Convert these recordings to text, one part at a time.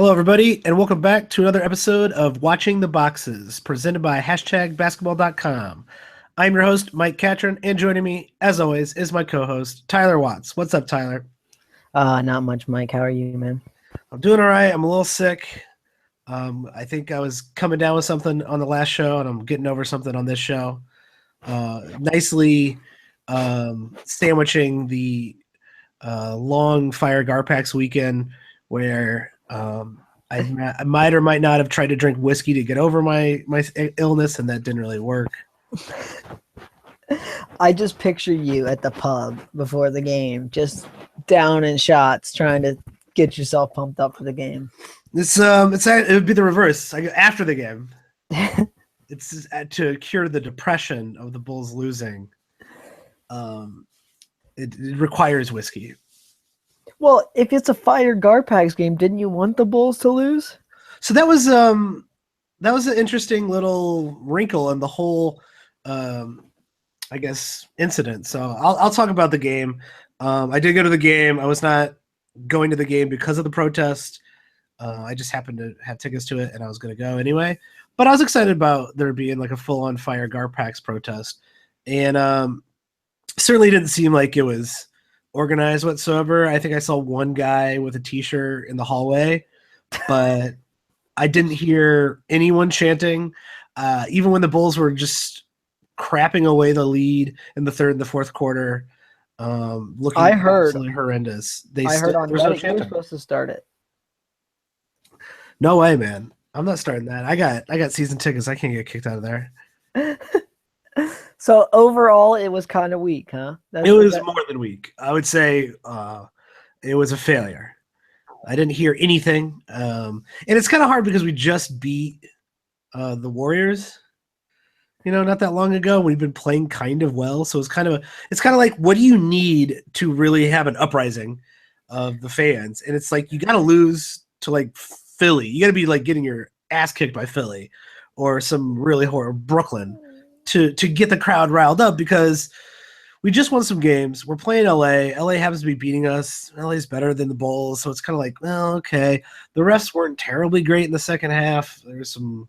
Hello, everybody, and welcome back to another episode of Watching the Boxes, presented by #basketball.com. I'm your host, Mike Catron, and joining me, as always, is my co-host, Tyler Watts. What's up, Tyler? Not much, Mike. How are you, man? I'm doing all right. I'm a little sick. I think I was coming down with something on the last show, and I'm getting over something on this show. Nicely sandwiching the long Fire Garpax weekend where I might or might not have tried to drink whiskey to get over my illness, and that didn't really work. I just picture you at the pub before the game, just down in shots, trying to get yourself pumped up for the game. It would be the reverse. After the game, it's to cure the depression of the Bulls losing. It requires whiskey. Well, if it's a Fire Garpax game, didn't you want the Bulls to lose? So that was an interesting little wrinkle in the whole I guess incident. So I'll talk about the game. I did go to the game. I was not going to the game because of the protest. I just happened to have tickets to it, and I was going to go anyway. But I was excited about there being like a full-on Fire Garpax protest, and certainly didn't seem like it was organized whatsoever. I think I saw one guy with a T-shirt in the hallway, but I didn't hear anyone chanting. Even when the Bulls were just crapping away the lead in the third and the fourth quarter, looking absolutely horrendous. I heard on Reddit you were supposed to start it. No way, man. I'm not starting that. I got season tickets. I can't get kicked out of there. So overall, it was kind of weak, huh? It was more than weak. I would say it was a failure. I didn't hear anything, and it's kind of hard because we just beat the Warriors. Not that long ago. We've been playing kind of well, so it's kind of like, what do you need to really have an uprising of the fans? And it's like you got to lose to like Philly. You got to be like getting your ass kicked by Philly or some really horrible Brooklyn to get the crowd riled up, because we just won some games. We're playing LA. LA happens to be beating us. LA is better than the Bulls, so it's kind of like, well, okay. The refs weren't terribly great in the second half. There was some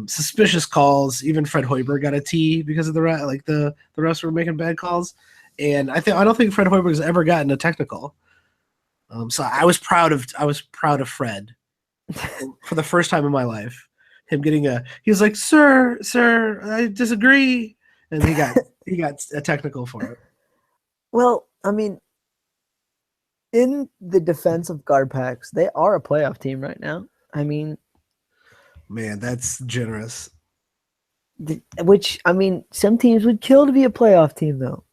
suspicious calls. Even Fred Hoiberg got a T because of the refs were making bad calls. And I don't think Fred Hoiberg's ever gotten a technical. So I was proud of Fred for the first time in my life. Him getting he was like, sir, I disagree, and he got a technical for it. Well, I mean, in the defense of Garpax, they are a playoff team right now. I mean, man, that's generous. Which, I mean, some teams would kill to be a playoff team, though.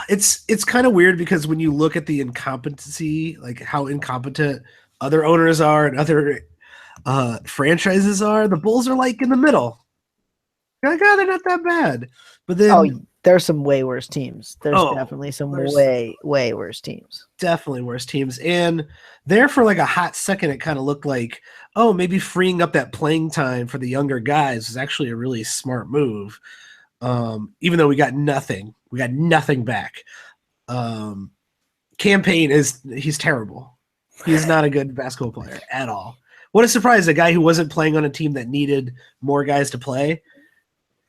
It's kind of weird because when you look at the incompetency, like how incompetent other owners are and other franchises are, the Bulls are like in the middle. You're like, they're not that bad. But then there's some way worse teams. There's definitely some way worse teams. Definitely worse teams. And there for like a hot second, it kind of looked like, maybe freeing up that playing time for the younger guys was actually a really smart move. Even though we got nothing back. Campaign he's terrible. He's not a good basketball player at all. What a surprise! A guy who wasn't playing on a team that needed more guys to play,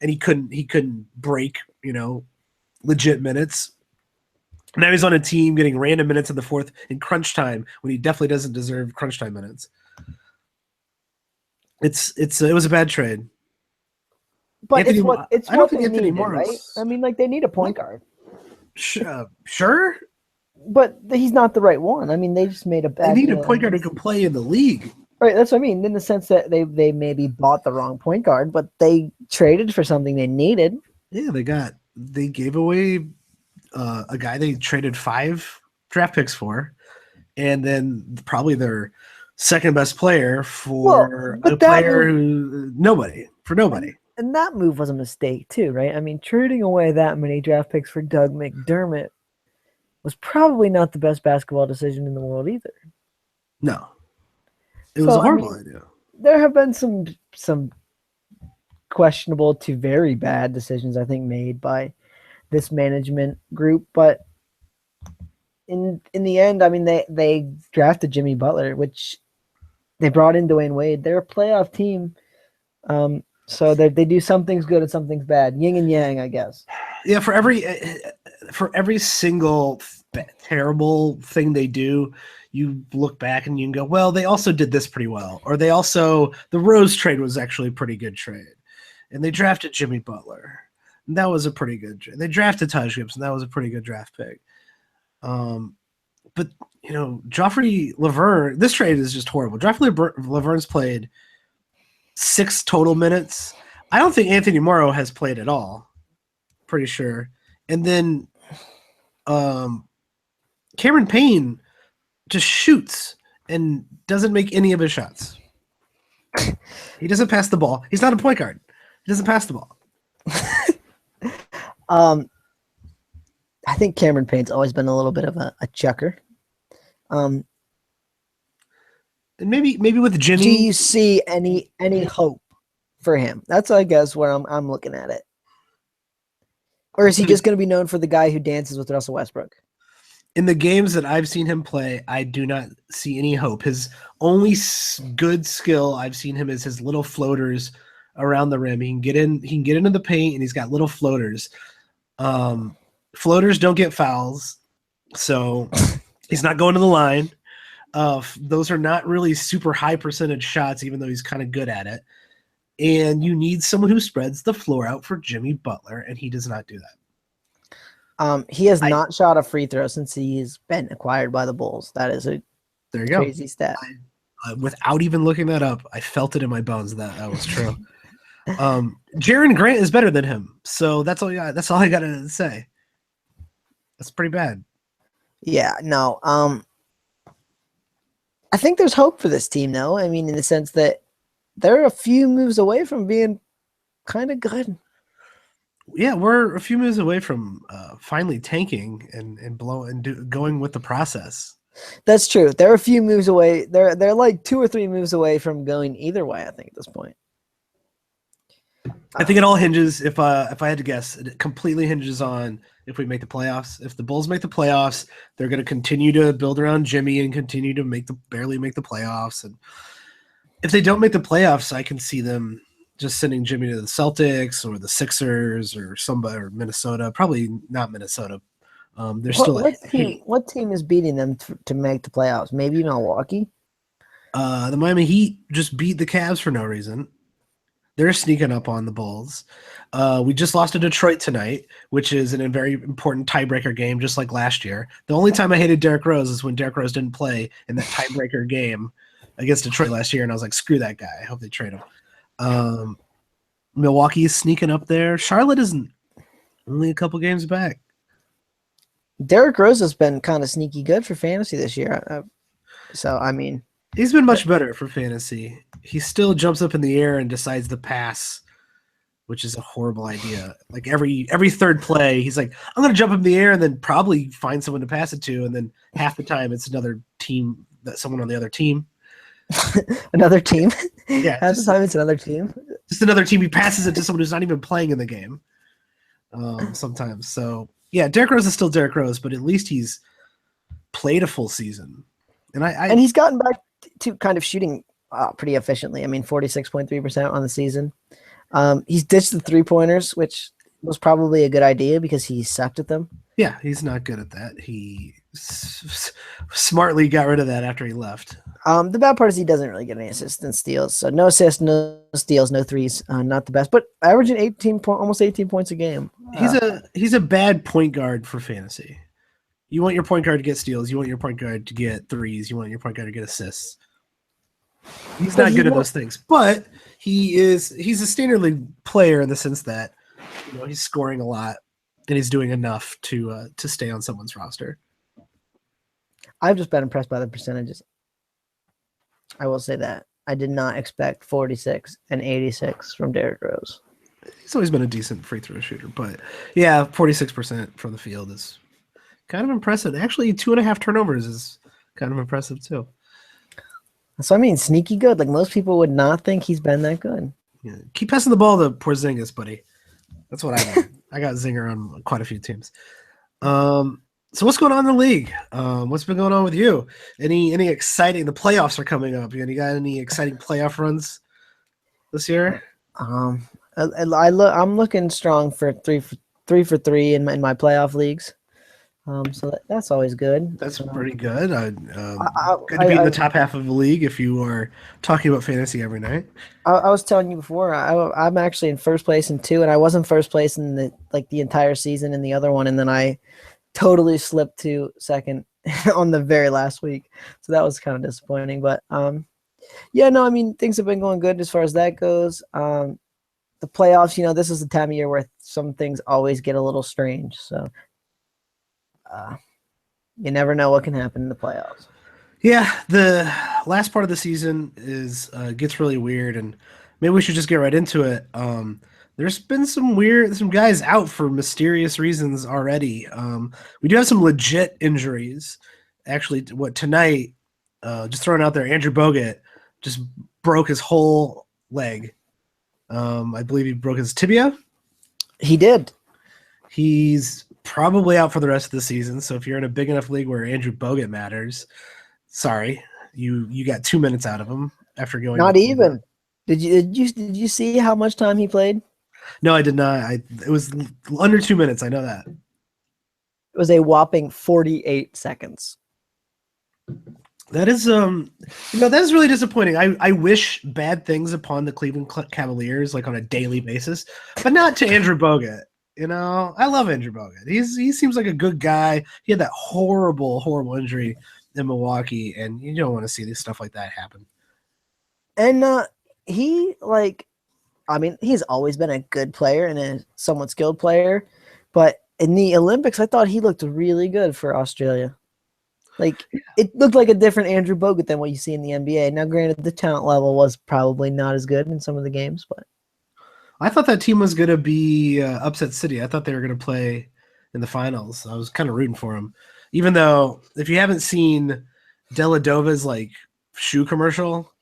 and he couldn't break, legit minutes. Now he's on a team getting random minutes in the fourth in crunch time when he definitely doesn't deserve crunch time minutes. It was a bad trade. But I don't think Anthony Morris, right? I mean, like, they need a point guard. Sure. But he's not the right one. I mean, they just made a bad. They need a point guard who can play in the league. Right, that's what I mean. In the sense that they maybe bought the wrong point guard, but they traded for something they needed. Yeah, they gave away a guy they traded 5 draft picks for, and then probably their second best player for a player nobody. And that move was a mistake too, right? I mean, trading away that many draft picks for Doug McDermott was probably not the best basketball decision in the world either. No. It was a horrible idea. There have been some questionable to very bad decisions, I think, made by this management group, but in the end, I mean, they drafted Jimmy Butler, which they brought in Dwayne Wade. They're a playoff team. So they do some things good and some things bad. Yin and yang, I guess. Yeah, for every single terrible thing they do, you look back and you can go, well, they also did this pretty well, or the Rose trade was actually a pretty good trade, and they drafted Jimmy Butler, and that was a pretty good. They drafted Taj Gibson, that was a pretty good draft pick. But Joffrey Laverne, this trade is just horrible. Joffrey Laverne's played 6 total minutes. I don't think Anthony Morrow has played at all. Pretty sure. And then Cameron Payne just shoots and doesn't make any of his shots. He doesn't pass the ball. He's not a point guard. He doesn't pass the ball. I think Cameron Payne's always been a little bit of a chucker. And maybe with Jimmy. Do you see any hope for him? That's, I guess, where I'm looking at it. Or is he just going to be known for the guy who dances with Russell Westbrook? In the games that I've seen him play, I do not see any hope. His only good skill I've seen him is his little floaters around the rim. He can get into the paint, and he's got little floaters. Floaters don't get fouls, so he's not going to the line. Those are not really super high percentage shots, even though he's kind of good at it. And you need someone who spreads the floor out for Jimmy Butler, and he does not do that. He has not shot a free throw since he's been acquired by the Bulls. That is a crazy stat. Without even looking that up, I felt it in my bones that was true. Jaren Grant is better than him, so that's all I got to say. That's pretty bad. Yeah, no. I think there's hope for this team, though. I mean, in the sense that they're a few moves away from being kind of good. Yeah, we're a few moves away from finally tanking and going with the process. That's true. They're a few moves away. They're like 2 or 3 moves away from going either way, I think, at this point. I think it all hinges, if I had to guess, it completely hinges on if we make the playoffs. If the Bulls make the playoffs, they're going to continue to build around Jimmy and continue to barely make the playoffs. And if they don't make the playoffs, I can see them just sending Jimmy to the Celtics or the Sixers or somebody, or Minnesota. Probably not Minnesota. What team is beating them to make the playoffs? Maybe Milwaukee? The Miami Heat just beat the Cavs for no reason. They're sneaking up on the Bulls. We just lost to Detroit tonight, which is a very important tiebreaker game, just like last year. The only time I hated Derrick Rose is when Derrick Rose didn't play in that tiebreaker game against Detroit last year, and I was like, screw that guy. I hope they trade him. Milwaukee is sneaking up there. Charlotte isn't, only a couple games back. Derrick Rose has been kind of sneaky good for fantasy this year. So, I mean, he's been much better for fantasy. He still jumps up in the air and decides to pass, which is a horrible idea. Like every third play, he's like, I'm going to jump up in the air and then probably find someone to pass it to. And then half the time it's another team, someone on the other team. Another team? Yeah. Half the time it's another team? Just another team. He passes it to someone who's not even playing in the game sometimes. So, yeah, Derrick Rose is still Derrick Rose, but at least he's played a full season. And he's gotten back to kind of shooting pretty efficiently. I mean, 46.3% on the season. He's ditched the 3-pointers, which was probably a good idea because he sucked at them. Yeah, he's not good at that. He smartly got rid of that after he left. The bad part is he doesn't really get any assists and steals. So no assists, no steals, no threes. Not the best, but averaging almost 18 points a game. He's a bad point guard for fantasy. You want your point guard to get steals. You want your point guard to get threes. You want your point guard to get assists. He's not good at those things, but he's a standard league player in the sense that he's scoring a lot and he's doing enough to stay on someone's roster. I've just been impressed by the percentages. I will say that. I did not expect 46 and 86 from Derrick Rose. He's always been a decent free throw shooter, but yeah, 46% from the field is kind of impressive. Actually, 2.5 turnovers is kind of impressive too. So I mean, sneaky good. Like most people would not think he's been that good. Yeah. Keep passing the ball to Porzingis, buddy. That's what I want. I got Zinger on quite a few teams. So what's going on in the league? What's been going on with you? Any exciting? The playoffs are coming up. You got any exciting playoff runs this year? Um, I'm looking strong for three in my playoff leagues. So that's always good. That's pretty good. I, Good to I, be in the I, top half of the league if you are talking about fantasy every night. I was telling you before, I'm actually in first place in two, and I was in first place in the entire season in the other one, and then I totally slipped to second on the very last week. So that was kind of disappointing. But yeah, no, I mean things have been going good as far as that goes. The playoffs, this is the time of year where some things always get a little strange. So uh, you never know what can happen in the playoffs. Yeah, the last part of the season is gets really weird, and maybe we should just get right into it. There's been some guys out for mysterious reasons already. We do have some legit injuries. Actually, what tonight? Just throwing out there, Andrew Bogut just broke his whole leg. I believe he broke his tibia. He did. He's probably out for the rest of the season. So if you're in a big enough league where Andrew Bogut matters, sorry, you got 2 minutes out of him after going. Not even. Did you see how much time he played? No, I did not. It was under 2 minutes. I know that. It was a whopping 48 seconds. That is that is really disappointing. I wish bad things upon the Cleveland Cavaliers like on a daily basis, but not to Andrew Bogut. I love Andrew Bogut. He seems like a good guy. He had that horrible injury in Milwaukee, and you don't want to see this stuff like that happen. And he's always been a good player and a somewhat skilled player, but in the Olympics, I thought he looked really good for Australia. It looked like a different Andrew Bogut than what you see in the NBA. Now, granted, the talent level was probably not as good in some of the games, but I thought that team was going to be upset city. I thought they were going to play in the finals. I was kind of rooting for them, even though if you haven't seen Deladova's shoe commercial,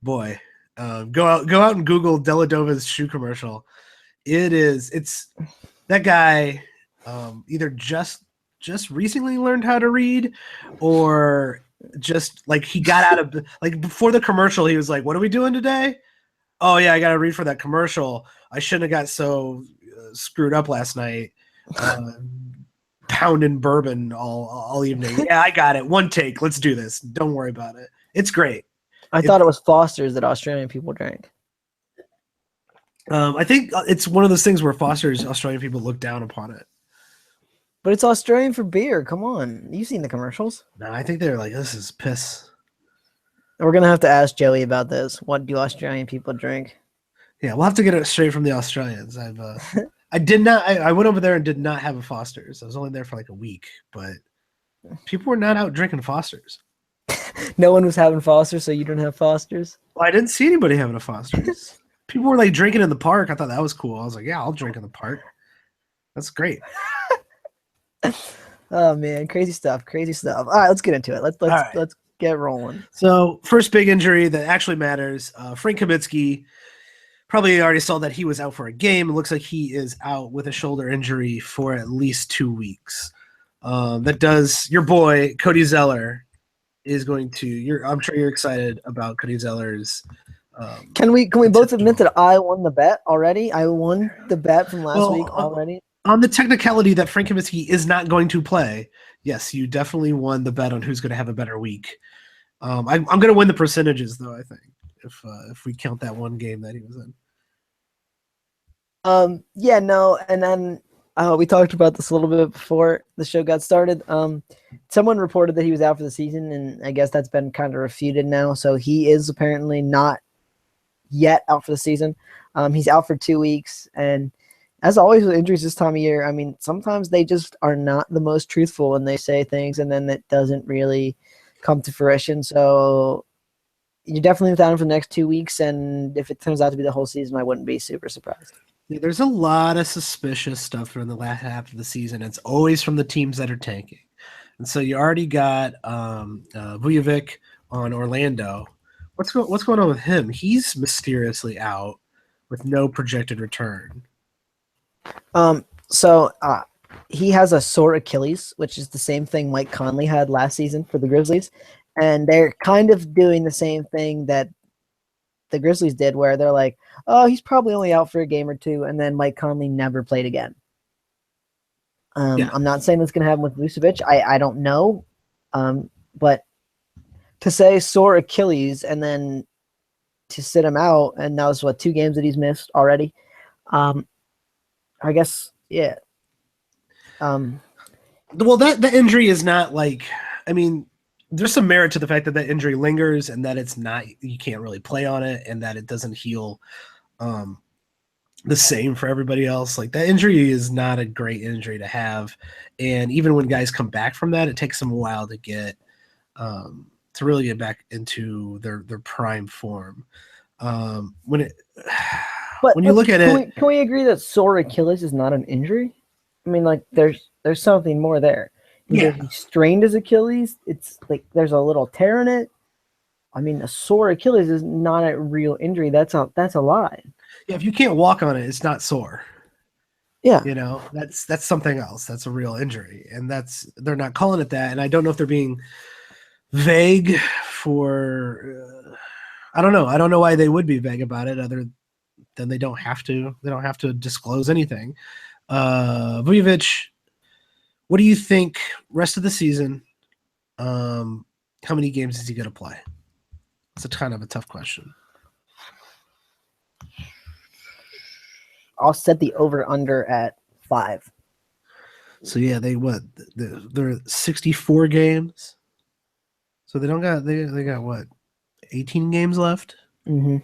boy, go out and Google Deladova's shoe commercial. It's that guy either just recently learned how to read, or just he got out of before the commercial. He was like, "What are we doing today?" Oh yeah, I got to read for that commercial. I shouldn't have got so screwed up last night, pounding bourbon all evening. Yeah, I got it. One take. Let's do this. Don't worry about it. It's great. I thought it was Foster's that Australian people drank. I think it's one of those things where Foster's Australian people look down upon it. But it's Australian for beer. Come on. You've seen the commercials. No, I think they're like, this is piss. We're going to have to ask Joey about this. What do Australian people drink? Yeah, we'll have to get it straight from the Australians. I did not. I went over there and did not have a Foster's. I was only there for a week, but people were not out drinking Foster's. No one was having Foster's, so you don't have Foster's? Well, I didn't see anybody having a Foster's. People were drinking in the park. I thought that was cool. I was like, yeah, I'll drink in the park. That's great. Oh man, crazy stuff. All right, let's get into it. Let's get rolling. So first big injury that actually matters. Frank Kaminsky, probably already saw that he was out for a game. It looks like he is out with a shoulder injury for at least 2 weeks. That does your boy Cody Zeller is going to. I'm sure you're excited about Cody Zeller's. Can we both admit that I won the bet already? I won the bet from last week already. On the technicality that Frank Kaminsky is not going to play, yes, you definitely won the bet on who's going to have a better week. I'm going to win the percentages, though, I think, if we count that one game that he was in. Yeah, no, and then we talked about this a little bit before the show got started. Someone reported that he was out for the season, and I guess that's been kind of refuted now. So he is apparently not yet out for the season. He's out for 2 weeks, and as always with injuries this time of year, I mean, sometimes they just are not the most truthful when they say things, and then it doesn't really come to fruition. So you're definitely without him for the next 2 weeks, and if it turns out to be the whole season, I wouldn't be super surprised. Yeah, there's a lot of suspicious stuff in the last half of the season. It's always from the teams that are tanking. And so you already got Vujovic on Orlando. What's going on with him? He's mysteriously out with no projected return. So he has a sore Achilles, which is the same thing Mike Conley had last season for the Grizzlies. And they're kind of doing the same thing that the Grizzlies did, where they're like, oh, he's probably only out for a game or two. And then Mike Conley never played again. Yeah. I'm not saying that's going to happen with Vucevic. I don't know. But to say sore Achilles and then to sit him out, and now it's 2 games that he's missed already. I guess, yeah. Well, that injury is not like, I mean, there's some merit to the fact that that injury lingers and that it's not, you can't really play on it, and that it doesn't heal the same for everybody else. Like, that injury is not a great injury to have. And even when guys come back from that, it takes them a while to get, to really get back into their prime form. When you look at it, can we agree that sore Achilles is not an injury? I mean, like, there's something more there. Either he strained his Achilles, it's like there's a little tear in it. I mean, a sore Achilles is not a real injury. That's a lie. Yeah, if you can't walk on it, it's not sore. Yeah, you know, that's something else. That's a real injury, and they're not calling it that. And I don't know if they're being vague for. I don't know. I don't know why they would be vague about it, other than they don't have to. They don't have to disclose anything. Vujovic, what do you think rest of the season? How many games is he going to play? It's a kind of a tough question. I'll set the over under at 5. So yeah, they're 64 games. So they got what, 18 games left? Mm-hmm.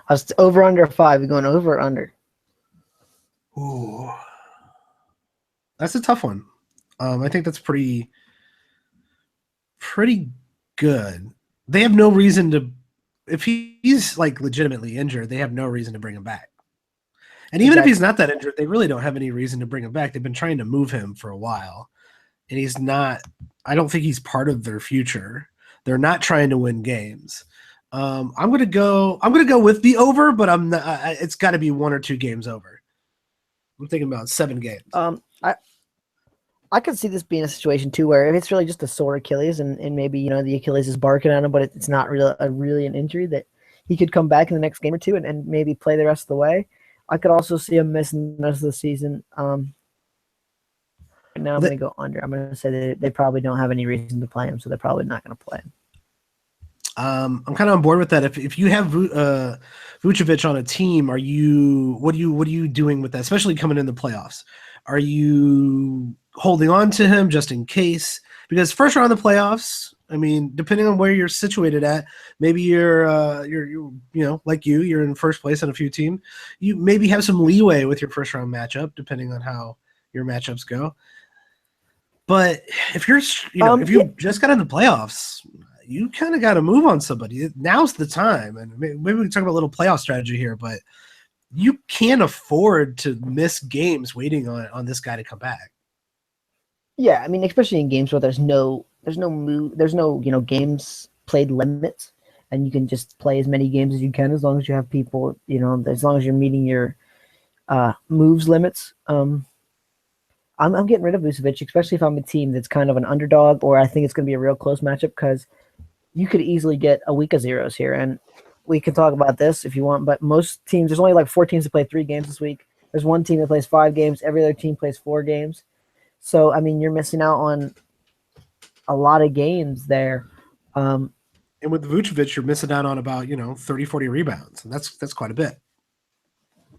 I was over under 5. We're going over or under? Ooh, that's a tough one. I think that's pretty good. They have no reason to, if he's like legitimately injured, they have no reason to bring him back. And even if he's not that injured, they really don't have any reason to bring him back. They've been trying to move him for a while, and he's not. I don't think he's part of their future. They're not trying to win games. I'm gonna go with the over, but I'm not. It's got to be 1 or 2 games over. I'm thinking about 7 games. I could see this being a situation too, where if it's really just a sore Achilles, and maybe the Achilles is barking on him, but it's not really an injury, that he could come back in the next game or two and maybe play the rest of the way. I could also see him missing the rest of the season. Now I'm going to go under. I'm going to say that they probably don't have any reason to play him, so they're probably not going to play him. I'm kind of on board with that. If you have Vucevic on a team, what are you doing with that? Especially coming in the playoffs, are you holding on to him just in case? Because first round of the playoffs, I mean, depending on where you're situated at, maybe you're like you're in first place on a few teams. You maybe have some leeway with your first round matchup, depending on how your matchups go. But if you're, if you just got in the playoffs, you kind of got to move on somebody. Now's the time, and maybe we can talk about a little playoff strategy here. But you can't afford to miss games waiting on this guy to come back. Yeah, I mean, especially in games where there's no games played limits, and you can just play as many games as you can as long as you have people, as long as you're meeting your moves limits. I'm getting rid of Vucevic, especially if I'm a team that's kind of an underdog, or I think it's going to be a real close matchup, because you could easily get a week of zeros here. And we can talk about this if you want, but most teams, there's only like 4 teams that play 3 games this week. There's one team that plays 5 games. Every other team plays 4 games. So, I mean, you're missing out on a lot of games there. And with Vucevic, you're missing out on about, 30, 40 rebounds. And that's quite a bit.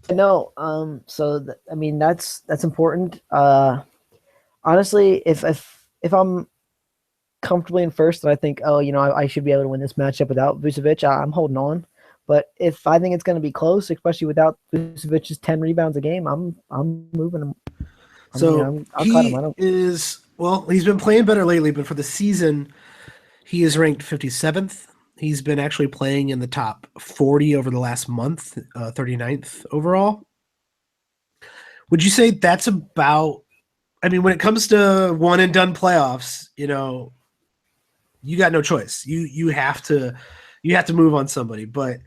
No. I mean, that's important. Honestly, if I'm comfortably in first and I think, I should be able to win this matchup without Vucevic, I'm holding on. But if I think it's going to be close, especially without Vucevic's 10 rebounds a game, I'm moving him. I'll cut him. He's been playing better lately, but for the season, he is ranked 57th. He's been actually playing in the top 40 over the last month, 39th overall. Would you say that's about, I mean, when it comes to one and done playoffs, you got no choice. You have to move on somebody. But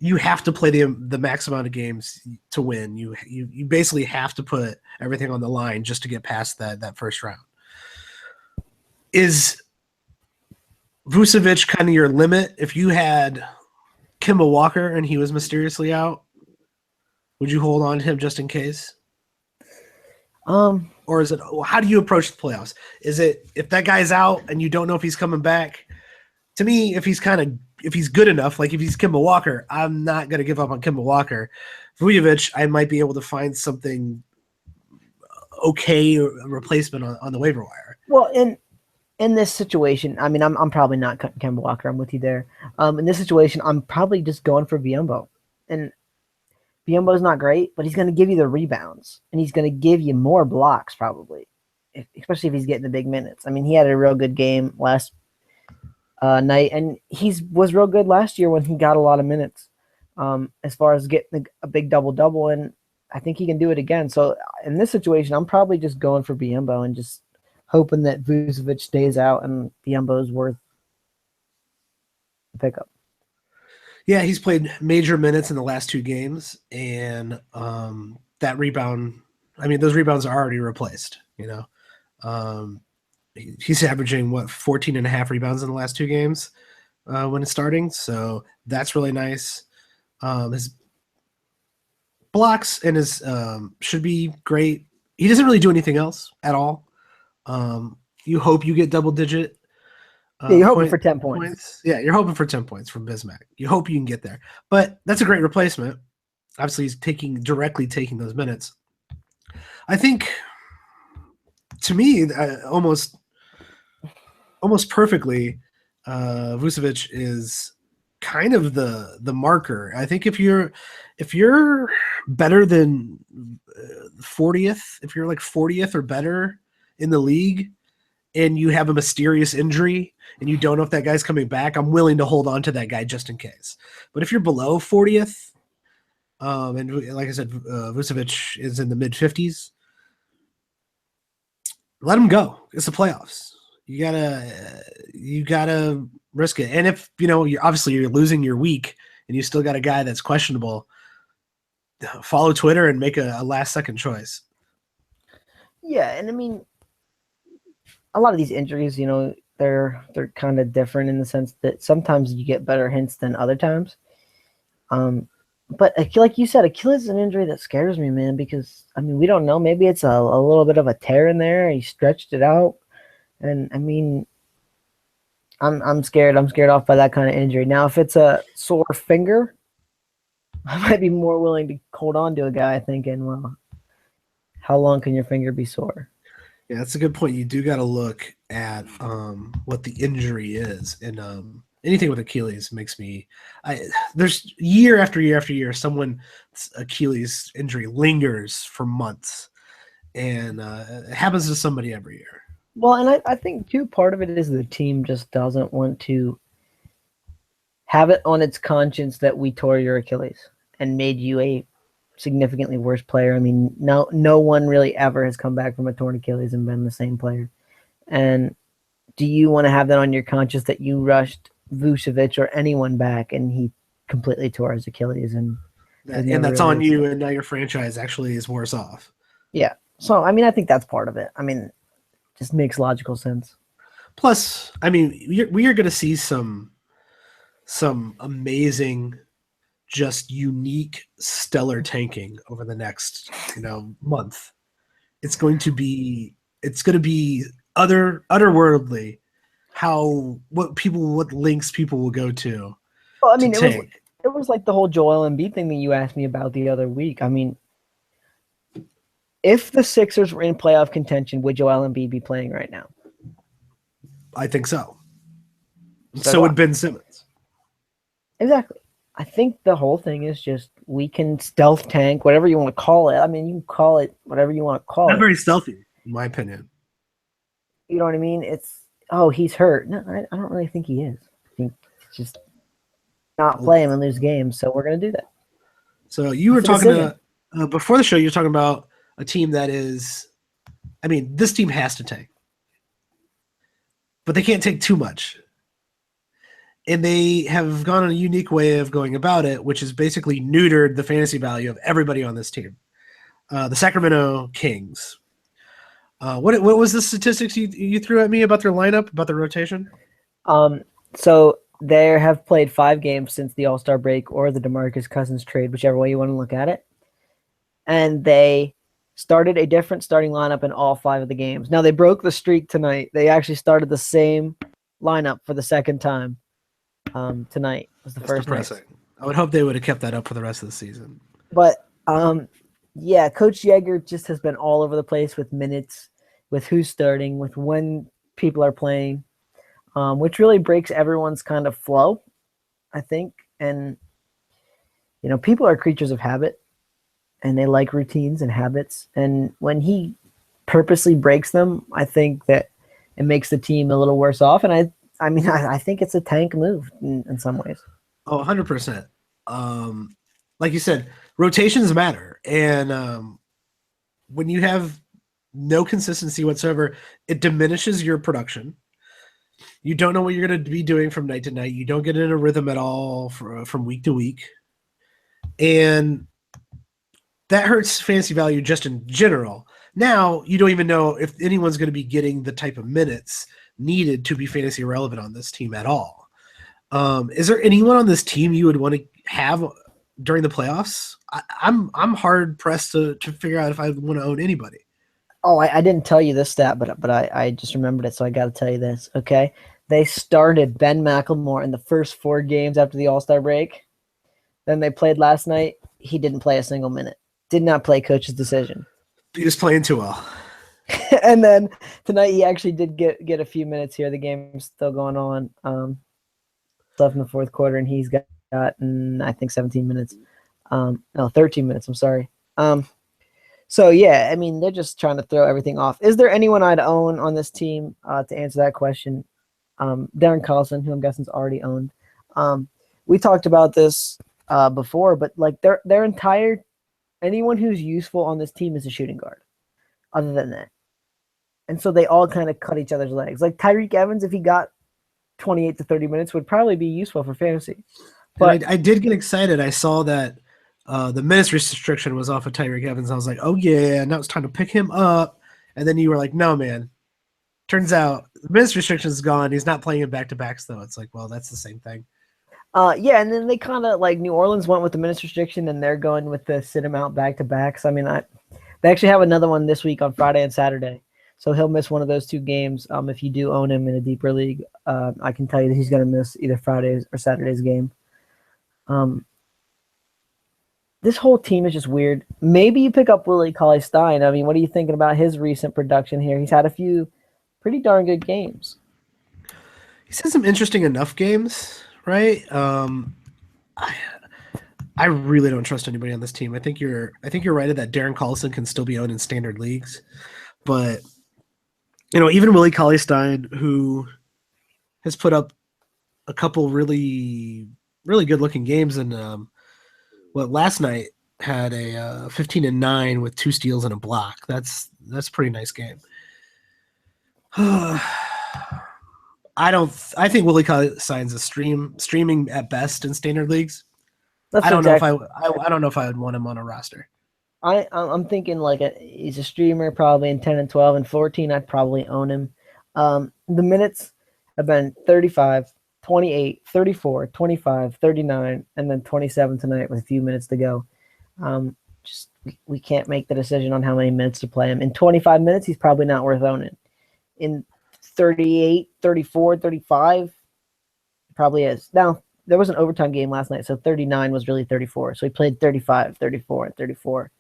you have to play the max amount of games to win. You basically have to put everything on the line just to get past that first round. Is Vucevic kind of your limit? If you had Kemba Walker and he was mysteriously out, would you hold on to him just in case? Or is it, how do you approach the playoffs? Is it, if that guy's out and you don't know if he's coming back? To me, if he's good enough, like if he's Kemba Walker, I'm not going to give up on Kemba Walker. Vujovic, I might be able to find something okay replacement on the waiver wire. Well, in this situation, I mean, I'm probably not cutting Kemba Walker. I'm with you there. In this situation, I'm probably just going for Biyombo. And Biyombo's not great, but he's going to give you the rebounds, and he's going to give you more blocks probably, especially if he's getting the big minutes. I mean, he had a real good game last night, and he was real good last year when he got a lot of minutes as far as getting a big double-double, and I think he can do it again. So in this situation, I'm probably just going for Biyombo and just hoping that Vucevic stays out and Biyombo is worth the pickup. Yeah, he's played major minutes in the last 2 games, and that rebound, I mean, those rebounds are already replaced, you know. He's averaging, 14 and a half rebounds in the last 2 games when it's starting, so that's really nice. His blocks and his should be great. He doesn't really do anything else at all. You hope you get double-digit. Yeah, you're hoping for 10 points. Yeah, you're hoping for 10 points from Bismack. You hope you can get there. But that's a great replacement. Obviously, he's directly taking those minutes. I think, to me, almost perfectly, Vucevic is kind of the marker. I think if you're better than 40th, if you're like 40th or better in the league, and you have a mysterious injury and you don't know if that guy's coming back, I'm willing to hold on to that guy just in case. But if you're below 40th, and like I said, Vucevic is in the mid-50s, let him go. It's the playoffs. You gotta risk it. And if, you're losing your week and you still got a guy that's questionable, follow Twitter and make a last-second choice. Yeah, and I mean, a lot of these injuries, they're kind of different in the sense that sometimes you get better hints than other times. But like you said, Achilles is an injury that scares me, man, because, I mean, we don't know. Maybe it's a little bit of a tear in there. He stretched it out. And, I mean, I'm scared. I'm scared off by that kind of injury. Now, if it's a sore finger, I might be more willing to hold on to a guy thinking, well, how long can your finger be sore? Yeah, that's a good point. You do got to look at what the injury is, and anything with Achilles makes me. There's year after year after year, someone's Achilles injury lingers for months, and it happens to somebody every year. Well, and I think too, part of it is the team just doesn't want to have it on its conscience that we tore your Achilles and made you a significantly worse player. I mean, no one really ever has come back from a torn Achilles and been the same player. And do you want to have that on your conscience that you rushed Vucevic or anyone back and he completely tore his Achilles? And that's on you, and now your franchise actually is worse off. Yeah. So, I mean, I think that's part of it. I mean, it just makes logical sense. Plus, I mean, we are going to see some amazing, just unique, stellar tanking over the next, month. It's going to be otherworldly what links people will go to. Well, I mean, it was like the whole Joel Embiid thing that you asked me about the other week. I mean, if the Sixers were in playoff contention, would Joel Embiid be playing right now? I think so. So would Ben Simmons. Exactly. I think the whole thing is just we can stealth tank, whatever you want to call it. I mean, you can call it whatever you want to call it. Not very stealthy, in my opinion. You know what I mean? It's, he's hurt. No, I don't really think he is. I think it's just not play him and lose games, so we're going to do that. So you were talking before the show, you were talking about a team that is, I mean, this team has to tank. But they can't take too much. And they have gone on a unique way of going about it, which is basically neutered the fantasy value of everybody on this team. The Sacramento Kings. What was the statistics you threw at me about their lineup, about their rotation? So they have played 5 games since the All-Star break or the DeMarcus Cousins trade, whichever way you want to look at it. And they started a different starting lineup in all 5 of the games. Now, they broke the streak tonight. They actually started the same lineup for the second time tonight. Was the first depressing. night. I would hope they would have kept that up for the rest of the season. But, yeah, Coach Yeager just has been all over the place with minutes, with who's starting, with when people are playing, which really breaks everyone's kind of flow, I think. And, people are creatures of habit, and they like routines and habits. And when he purposely breaks them, I think that it makes the team a little worse off. And I think it's a tank move in some ways. Oh, 100%. Like you said, rotations matter. And when you have no consistency whatsoever, it diminishes your production. You don't know what you're going to be doing from night to night. You don't get in a rhythm at all from week to week. And that hurts fantasy value just in general. Now, you don't even know if anyone's going to be getting the type of minutes needed to be fantasy relevant on this team at all. Is there anyone on this team you would want to have during the playoffs? I'm hard pressed to figure out if I want to own anybody. Oh, I didn't tell you this stat, but I just remembered it, so I got to tell you this. Okay, they started Ben McLemore in the first 4 games after the All-Star break. Then they played last night. He didn't play a single minute. Did not play coach's decision. He was playing too well. And then tonight he actually did get a few minutes here. The game's still going on. Left in the fourth quarter, and he's gotten, I think, 17 minutes. 13 minutes. I'm sorry. So, yeah, I mean, they're just trying to throw everything off. Is there anyone I'd own on this team to answer that question? Darren Collison, who I'm guessing is already owned. We talked about this before, but like their entire anyone who's useful on this team is a shooting guard. Other than that, and so they all kind of cut each other's legs. Like Tyreke Evans, if he got 28 to 30 minutes, would probably be useful for fantasy. But I did get excited. I saw that the minutes restriction was off of Tyreke Evans. I was like, oh yeah, now it's time to pick him up. And then you were like, no, man. Turns out the minutes restriction is gone. He's not playing in back-to-backs, though. It's like, well, that's the same thing. Yeah, and then they kind of like New Orleans went with the minutes restriction, and they're going with the sit him out back-to-backs. I mean, they actually have another one this week on Friday and Saturday. So he'll miss one of those 2 games. If you do own him in a deeper league, I can tell you that he's going to miss either Friday's or Saturday's game. This whole team is just weird. Maybe you pick up Willie Cauley-Stein. I mean, what are you thinking about his recent production here? He's had a few pretty darn good games. He's had some interesting enough games, right? I really don't trust anybody on this team. I think you're right that Darren Collison can still be owned in standard leagues, but even Willie Cauley-Stein, who has put up a couple really, really good looking games, and last night had a 15-9 with 2 steals and a block. That's a pretty nice game. I think Willie Cauley-Stein's a streaming at best in standard leagues. I don't know if I would want him on a roster. I'm thinking like he's a streamer probably in 10 and 12 and 14. I'd probably own him. The minutes have been 35, 28, 34, 25, 39, and then 27 tonight with a few minutes to go. We can't make the decision on how many minutes to play him. In 25 minutes, he's probably not worth owning. In 38, 34, 35, probably is. Now, there was an overtime game last night, so 39 was really 34. So he played 35, 34, and 34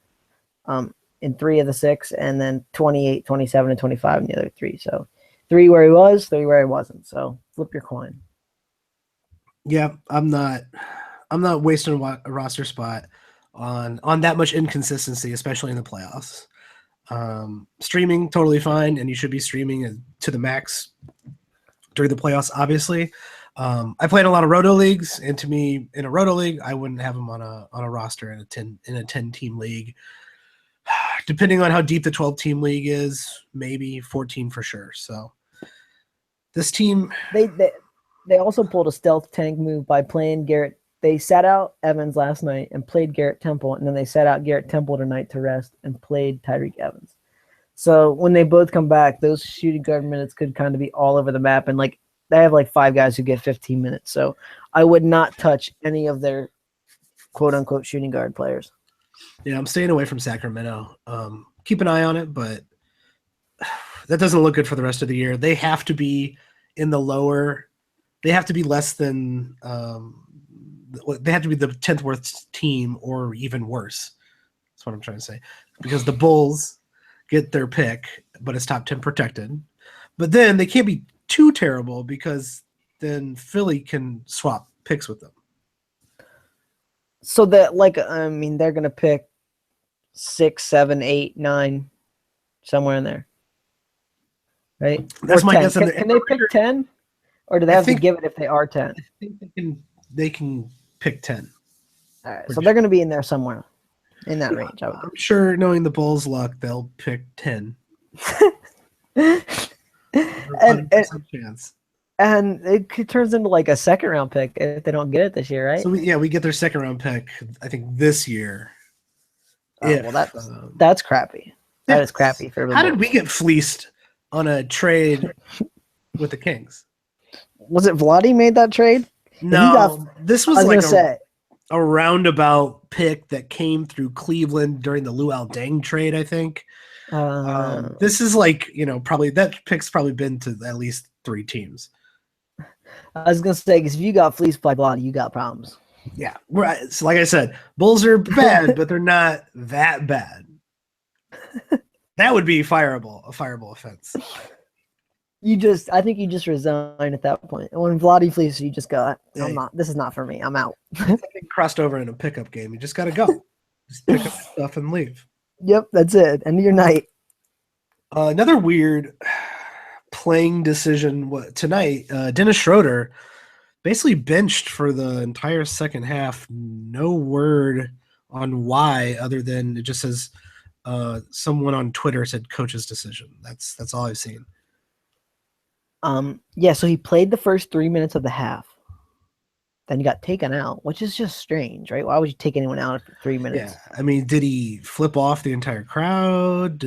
in 3 of the 6, and then 28, 27, and 25 in the other 3. So 3 where he was, 3 where he wasn't. So flip your coin. Yeah, I'm not wasting a roster spot on that much inconsistency, especially in the playoffs. Streaming, totally fine, and you should be streaming to the max during the playoffs, obviously. I play in a lot of roto leagues, and to me, in a roto league, I wouldn't have him on a roster in a 10 team league. Depending on how deep the 12 team league is, maybe 14 for sure. So this team, They also pulled a stealth tank move by playing Garrett. They sat out Evans last night and played Garrett Temple, and then they sat out Garrett Temple tonight to rest and played Tyreek Evans. So when they both come back, those shooting guard minutes could kind of be all over the map. And like they have like 5 guys who get 15 minutes. So I would not touch any of their quote unquote shooting guard players. Yeah, I'm staying away from Sacramento. Keep an eye on it, but that doesn't look good for the rest of the year. They have to be in the lower. They have to be less than. They have to be the 10th worst team, or even worse. That's what I'm trying to say. Because the Bulls get their pick, but it's top 10 protected. But then they can't be too terrible because then Philly can swap picks with them. So that, like, I mean, they're gonna pick 6, 7, 8, 9, somewhere in there, right? That's Or my 10. guess. Can they pick 10, or do they have to give it if they are 10? I think they can pick 10. All right, so they're gonna be in there somewhere in that range. I'm sure, knowing the Bulls' luck, they'll pick 10. and chance. And it turns into like a second round pick if they don't get it this year, right? So we get their second round pick, I think, this year. Well, that's crappy. That is crappy for everybody. How did we get fleeced on a trade with the Kings? Was it Vlade made that trade? No, this was like a roundabout pick that came through Cleveland during the Luol Deng trade, I think. This is like, probably that pick's probably been to at least 3 teams. I was gonna say, because if you got fleeced by Vlade, you got problems. Yeah, right. So like I said, Bulls are bad, but they're not that bad. That would be a fireable offense. I think you just resign at that point. And when Vlade flees, you just go, this is not for me. I'm out. Crossed over in a pickup game. You just got to go. Just pick up stuff and leave. Yep, that's it. End of your night. Another weird playing decision tonight, Dennis Schroeder basically benched for the entire second half. No word on why, other than it just says someone on Twitter said coach's decision. That's all I've seen. Yeah, so he played the first 3 minutes of the half. Then he got taken out, which is just strange, right? Why would you take anyone out after 3 minutes? Yeah, I mean, did he flip off the entire crowd?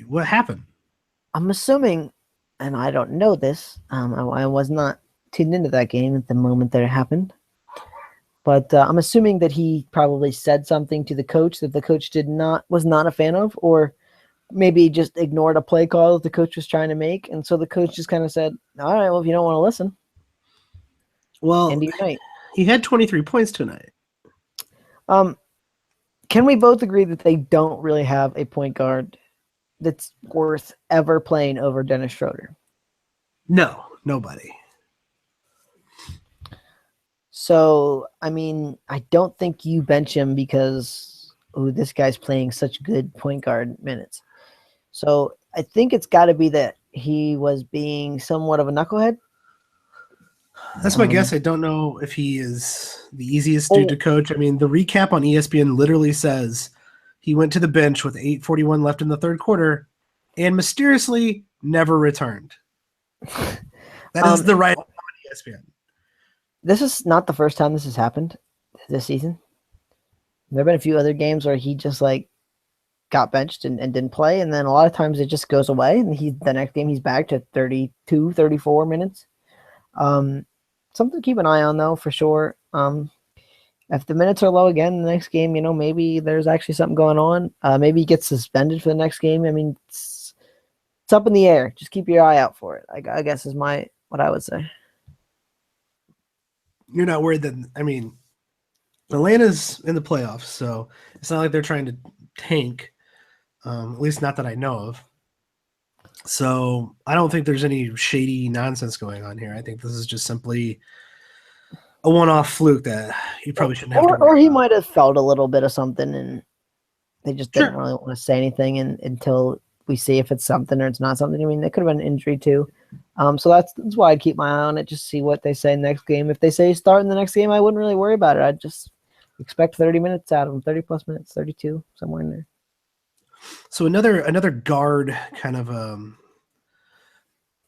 What happened? I'm assuming, and I don't know this, I was not tuned into that game at the moment that it happened, but I'm assuming that he probably said something to the coach that the coach was not a fan of, or maybe just ignored a play call that the coach was trying to make, and so the coach just kind of said, all right, well, if you don't want to listen, well, end of your night. He had 23 points tonight. Can we both agree that they don't really have a point guard that's worth ever playing over Dennis Schroeder? No, nobody. So, I mean, I don't think you bench him because this guy's playing such good point guard minutes. So I think it's got to be that he was being somewhat of a knucklehead. That's my guess. I don't know if he is the easiest dude to coach. I mean, the recap on ESPN literally says he went to the bench with 8:41 left in the third quarter and mysteriously never returned. That is the right on ESPN. This is not the first time this has happened this season. There have been a few other games where he just got benched and didn't play, and then a lot of times it just goes away, and the next game he's back to 32, 34 minutes. Something to keep an eye on, though, for sure. If the minutes are low again the next game, maybe there's actually something going on. Maybe he gets suspended for the next game. I mean, it's up in the air. Just keep your eye out for it, I guess is what I would say. You're not worried that, I mean, Atlanta's in the playoffs, so it's not like they're trying to tank, at least not that I know of. So I don't think there's any shady nonsense going on here. I think this is just simply a one-off fluke that you probably shouldn't have to worry Or he about. might have felt a little bit of something, and they just didn't really want to say anything until we see if it's something or it's not something. I mean, it could have been an injury too. So that's why I'd keep my eye on it, just see what they say next game. If they say start in the next game, I wouldn't really worry about it. I'd just expect 30 minutes out of him, 30 plus minutes, 32, somewhere in there. So another guard kind of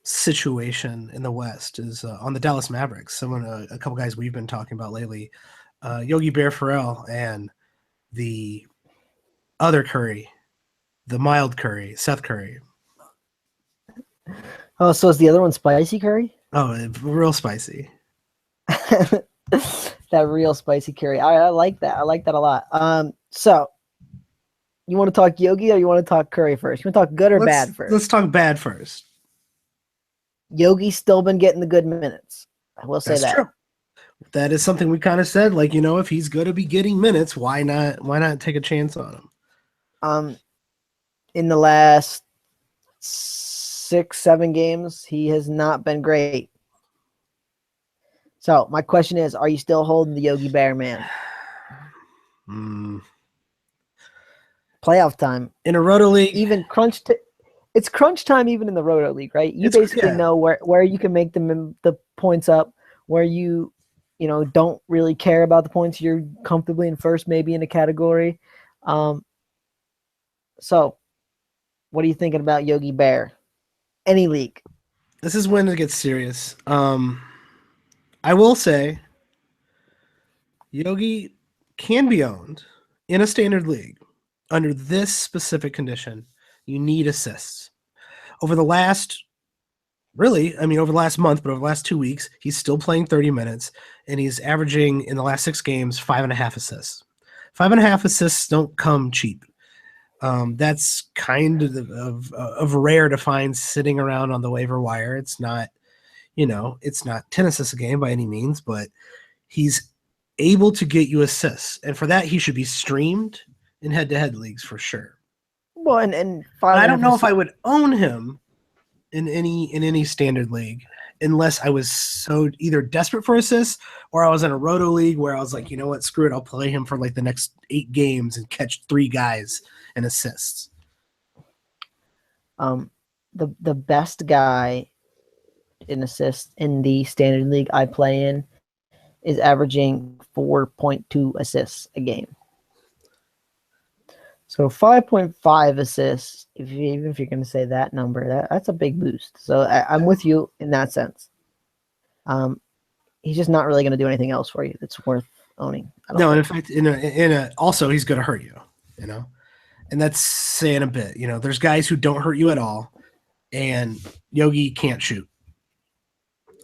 situation in the West is on the Dallas Mavericks. A couple guys we've been talking about lately, Yogi Bear Farrell and the other Curry, the mild Curry, Seth Curry. Oh, so is the other one spicy curry? Oh, real spicy. That real spicy curry. I like that. I like that a lot. So you want to talk Yogi or you want to talk Curry first? You want to talk good or bad first? Let's talk bad first. Yogi's still been getting the good minutes. I will say That's that. true. That is something we kind of said. Like, if he's going to be getting minutes, why not take a chance on him? In the last 6-7 games, he has not been great. So my question is, are you still holding the Yogi Bear man? Playoff time. In a Roto League. Even it's crunch time even in the Roto League, right? You basically know where you can make the points up, where you don't really care about the points. You're comfortably in first, maybe in a category. So what are you thinking about Yogi Bear? Any league? This is when it gets serious. I will say Yogi can be owned in a standard league under this specific condition. You need assists. Over the last month, but over the last 2 weeks, he's still playing 30 minutes, and he's averaging in the last 6 games 5.5 assists. 5.5 assists don't come cheap. That's kind of rare to find sitting around on the waiver wire. It's not, it's not 10 assists a game by any means, but he's able to get you assists, and for that he should be streamed in head-to-head leagues for sure. Well, and I don't know if I would own him in any standard league unless I was so either desperate for assists or I was in a Roto League where I was like, you know what, screw it, I'll play him for like the next 8 games and catch 3 guys and assists. The best guy in assists in the standard league I play in is averaging 4.2 assists a game. So 5.5 assists, even if you're going to say that number, that's a big boost. So I'm with you in that sense. He's just not really going to do anything else for you that's worth owning. No, and in fact, also he's going to hurt you, and that's saying a bit. There's guys who don't hurt you at all, and Yogi can't shoot,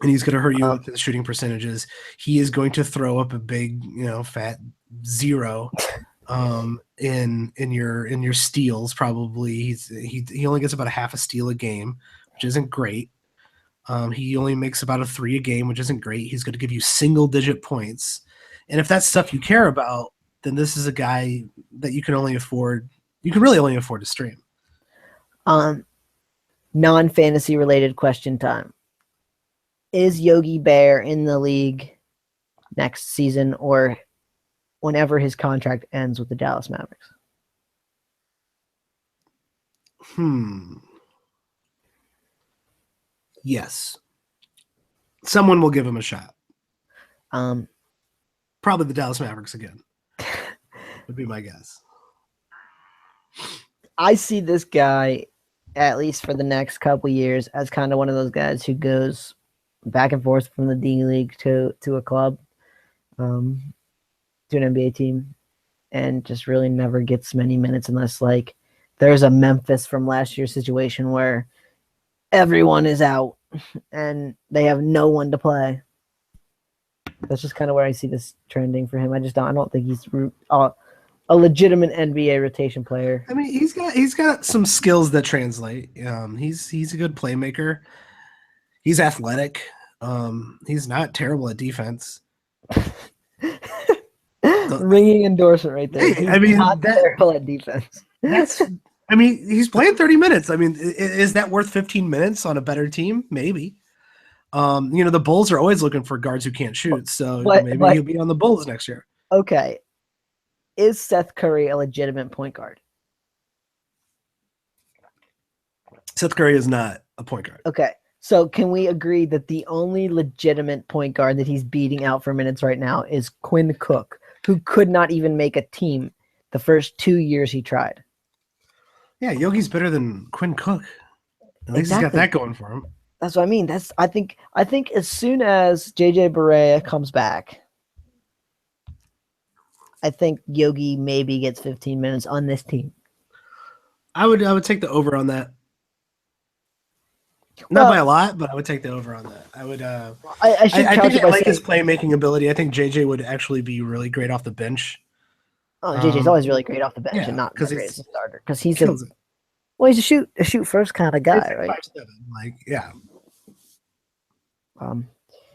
and he's going to hurt you with the shooting percentages. He is going to throw up a big, fat 0. In your steals, probably he only gets about a half a steal a game, which isn't great. He only makes about a 3 a game, which isn't great. He's going to give you single digit points, and if that's stuff you care about, then this is a guy that you can really only afford to stream. Non-fantasy related question time: is Yogi Bear in the league next season or whenever his contract ends with the Dallas Mavericks? Yes. Someone will give him a shot. Probably the Dallas Mavericks again. Would be my guess. I see this guy, at least for the next couple years, as kind of one of those guys who goes back and forth from the D League to a club. To an NBA team, and just really never gets many minutes unless like there's a Memphis from last year's situation where everyone is out and they have no one to play. That's just kind of where I see this trending for him. I don't think he's a legitimate NBA rotation player. I mean, he's got some skills that translate. He's a good playmaker. He's athletic. He's not terrible at defense. Ringing endorsement right there. Hey, I mean, not terrible at defense. He's playing 30 minutes. I mean, is that worth 15 minutes on a better team? Maybe. The Bulls are always looking for guards who can't shoot, so maybe he'll be on the Bulls next year. Okay. Is Seth Curry a legitimate point guard? Seth Curry is not a point guard. Okay. So can we agree that the only legitimate point guard that he's beating out for minutes right now is Quinn Cook, who could not even make a team the first 2 years he tried? Yeah, Yogi's better than Quinn Cook. At least he's got that going for him. That's what I mean. I think as soon as JJ Barea comes back, I think Yogi maybe gets 15 minutes on this team. I would take the over on that. Not Well, by a lot, but I would take the over on that. I would. I should I couch think it I by like his saying, playmaking ability. I think JJ would actually be really great off the bench. oh, JJ's always really great off the bench and Yeah, not because that great as he's a starter because he's kills it. he's a shoot first kind of guy, right? 5'7", like yeah.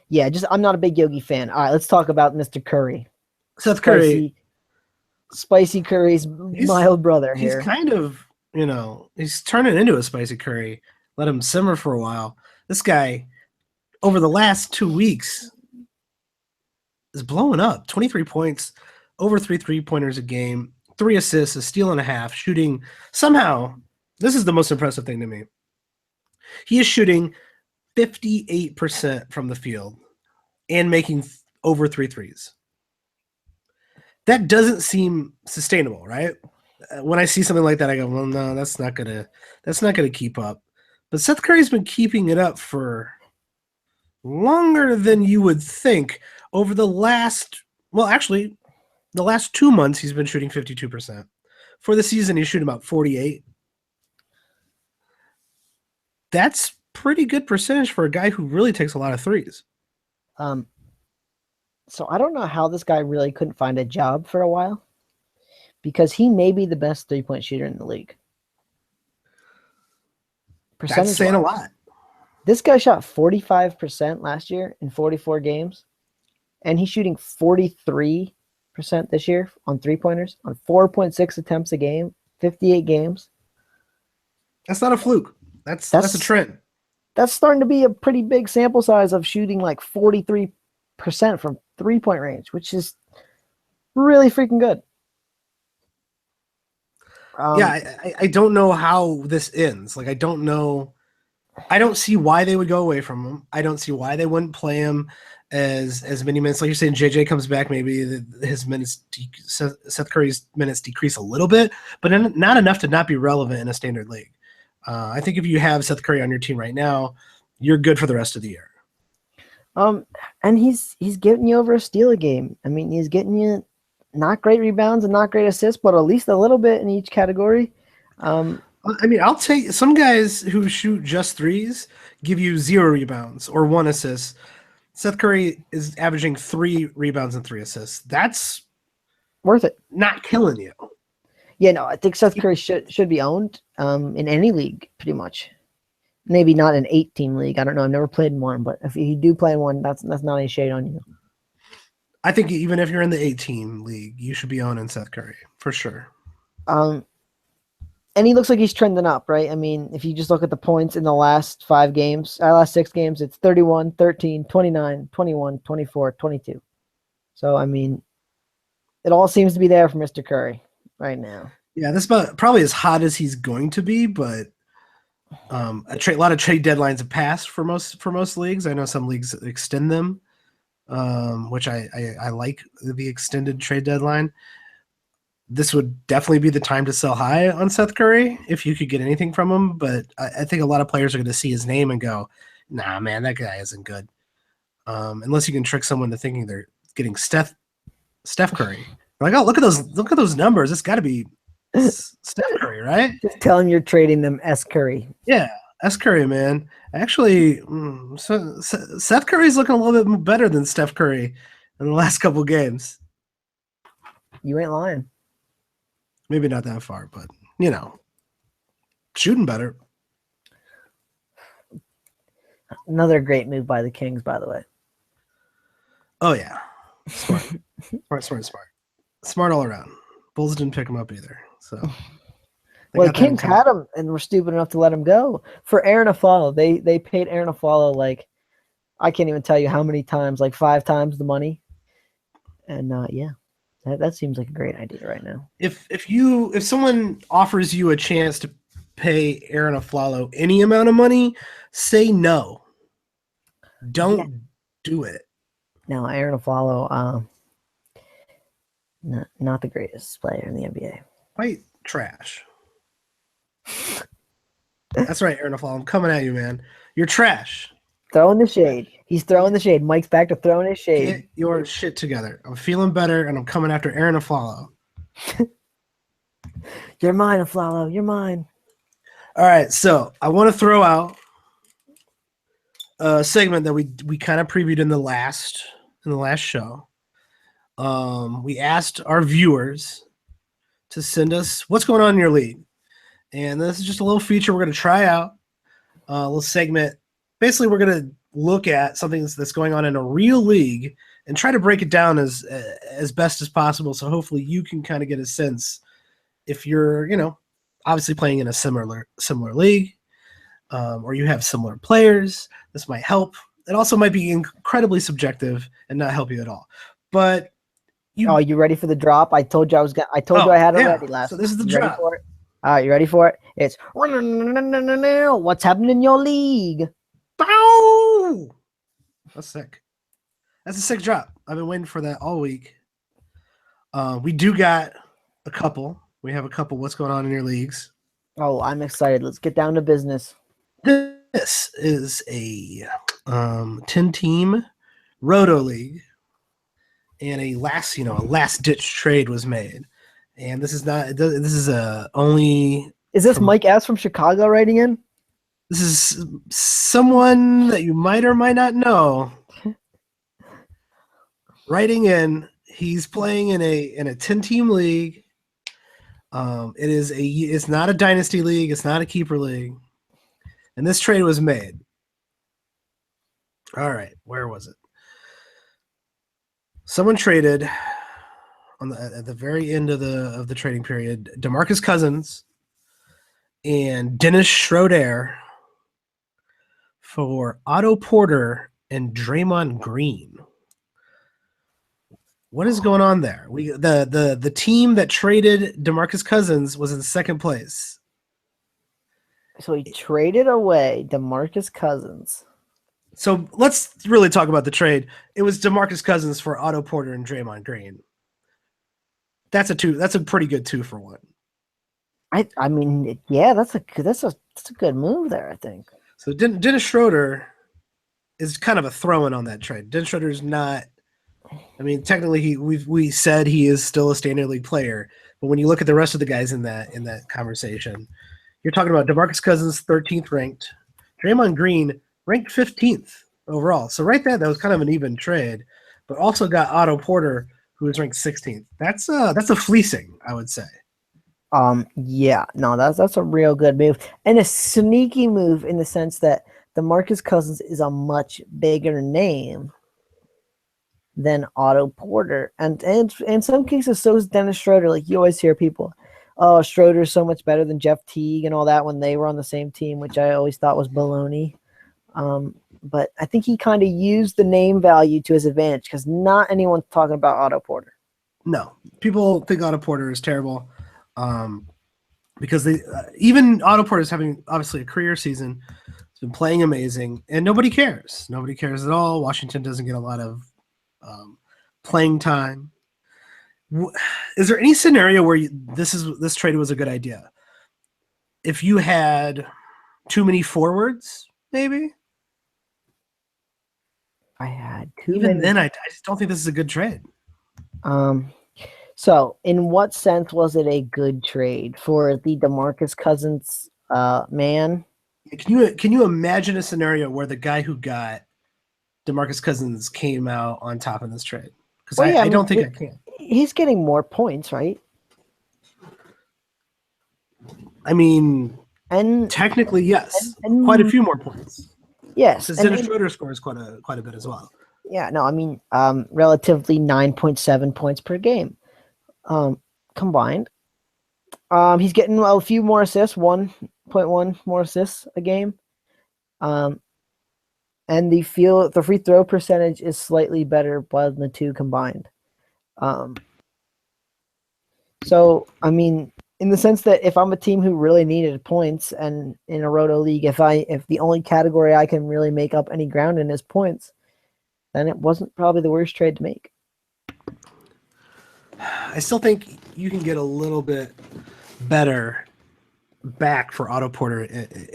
Yeah, just I'm not a big Yogi fan. All right, let's talk about Mr. Curry. Seth Curry, Spicy Curry's mild brother he's here. kind of he's turning into a Spicy Curry. Let him simmer for a while. This guy, over the last 2 weeks, is blowing up. 23 points, over 3 3-pointers a game, 3 assists, a steal and a half, shooting somehow. This is the most impressive thing to me. He is shooting 58% from the field and making over 3 threes. That doesn't seem sustainable, right? When I see something like that, I go, well, no, that's not gonna keep up. But Seth Curry's been keeping it up for longer than you would think. Over the last 2 months, he's been shooting 52%. For the season, he's shooting about 48. That's pretty good percentage for a guy who really takes a lot of threes. So I don't know how this guy really couldn't find a job for a while because he may be the best 3-point shooter in the league. That's saying a lot. This guy shot 45% last year in 44 games, and he's shooting 43% this year on 3-pointers on 4.6 attempts a game, 58 games. That's not a fluke. That's a trend. That's starting to be a pretty big sample size of shooting like 43% from 3-point range, which is really freaking good. I don't know how this ends. Like, I don't know. I don't see why they would go away from him. I don't see why they wouldn't play him as many minutes. Like you're saying, JJ comes back, maybe his minutes, Seth Curry's minutes decrease a little bit, but not enough to not be relevant in a standard league. I think if you have Seth Curry on your team right now, you're good for the rest of the year. And he's getting you over a steal a game. I mean, he's getting you not great rebounds and not great assists, but at least a little bit in each category. I mean, I'll take some guys who shoot just threes give you 0 rebounds or 1 assist. Seth Curry is averaging 3 rebounds and 3 assists. That's worth it. Not killing you. Yeah, no, I think Seth Curry should be owned in any league, pretty much. Maybe not an 8-team league. I don't know. I've never played in one, but if you do play in one, that's not any shade on you. I think even if you're in the 8-team league, you should be owning Seth Curry for sure. And he looks like he's trending up, right? I mean, if you just look at the points in the last 6 games, it's 31, 13, 29, 21, 24, 22. So, I mean, it all seems to be there for Mr. Curry right now. Yeah, that's about probably as hot as he's going to be, but a lot of trade deadlines have passed for most leagues. I know some leagues extend them, which I like the extended trade deadline. This would definitely be the time to sell high on Seth Curry if you could get anything from him. But I think a lot of players are going to see his name and go, nah, man, that guy isn't good. Unless you can trick someone to thinking they're getting Steph Curry. They're like, oh, look at those numbers. It's got to be Steph Curry, right? Just tell him you're trading them S. Curry. Yeah, S. Curry, man. Actually, Seth Curry's looking a little bit better than Steph Curry in the last couple games. You ain't lying. Maybe not that far, but, shooting better. Another great move by the Kings, by the way. Oh, yeah. Smart. Smart all around. Bulls didn't pick him up either. So, well, the Kings had him and were stupid enough to let him go. For Aaron Aflalo, they paid Aaron Aflalo, like, I can't even tell you how many times, like 5 times the money. And, yeah. That seems like a great idea right now. If someone offers you a chance to pay Aaron Aflalo any amount of money, say no. Don't do it. No, Aaron Aflalo, not the greatest player in the NBA. Quite trash. That's right, Aaron Aflalo. I'm coming at you, man. You're trash. Throwing the shade. He's throwing the shade. Mike's back to throwing his shade. Get your shit together. I'm feeling better, and I'm coming after Aaron Aflalo. You're mine, Aflalo. You're mine. All right, so I want to throw out a segment that we kind of previewed in the last show. We asked our viewers to send us what's going on in your league, and this is just a little feature we're going to try out. A little segment. Basically, we're going to look at something that's going on in a real league and try to break it down as best as possible. So hopefully you can kind of get a sense if you're, obviously playing in a similar league, or you have similar players. This might help. It also might be incredibly subjective and not help you at all. But you ready for the drop? I told you I was gonna. I told you I had it ready last. So this is the you drop. Ready for it? All right, you ready for it? It's what's happening in your league? Bow! That's sick. That's a sick drop. I've been waiting for that all week. We do got a couple. We have a couple. What's going on in your leagues? Oh, I'm excited. Let's get down to business. This is a 10-team Roto League, and a last ditch trade was made. And this is not. This is only. Is this Mike S from Chicago writing in? This is someone that you might or might not know writing in. He's playing in a 10-team league. It's not a dynasty league. It's not a keeper league. And this trade was made. All right, where was it? Someone traded at the very end of the trading period, DeMarcus Cousins and Dennis Schroeder for Otto Porter and Draymond Green. What is going on there? The team that traded DeMarcus Cousins was in second place. So he traded away DeMarcus Cousins. So let's really talk about the trade. It was DeMarcus Cousins for Otto Porter and Draymond Green. That's a pretty good 2-for-1. I mean, yeah, that's a good move there, I think. So Dennis Schroeder is kind of a throw-in on that trade. Dennis Schroeder is not. I mean, technically, we said he is still a standard league player, but when you look at the rest of the guys in that conversation, you're talking about DeMarcus Cousins, 13th ranked, Draymond Green ranked 15th overall. So right there, that was kind of an even trade, but also got Otto Porter, who was ranked 16th. That's a fleecing, I would say. Yeah, no, that's a real good move and a sneaky move in the sense that DeMarcus Cousins is a much bigger name than Otto Porter, and in some cases, so is Dennis Schroeder. Like you always hear people, oh, Schroeder's so much better than Jeff Teague and all that when they were on the same team, which I always thought was baloney. But I think he kind of used the name value to his advantage because not anyone's talking about Otto Porter. No, people think Otto Porter is terrible because even Otto Porter is having obviously a career season. He's been playing amazing, and nobody cares. Nobody cares at all. Washington doesn't get a lot of playing time. Is there any scenario where this trade was a good idea? If you had too many forwards, maybe. I had too Even many. then, I just don't think this is a good trade. So in what sense was it a good trade for the DeMarcus Cousins man? Can you imagine a scenario where the guy who got DeMarcus Cousins came out on top in this trade? Because I don't think I can. He's getting more points, right? I mean, and technically, yes, and quite a few more points. Yes, Because Dennis Schroeder scores quite a bit as well. Yeah, no, I mean, relatively 9.7 points per game, combined. He's getting a few more assists, 1.1 more assists a game. And the free throw percentage is slightly better than the two combined. So, I mean, in the sense that if I'm a team who really needed points and in a Roto league, if the only category I can really make up any ground in is points, then it wasn't probably the worst trade to make. I still think you can get a little bit better back for Otto Porter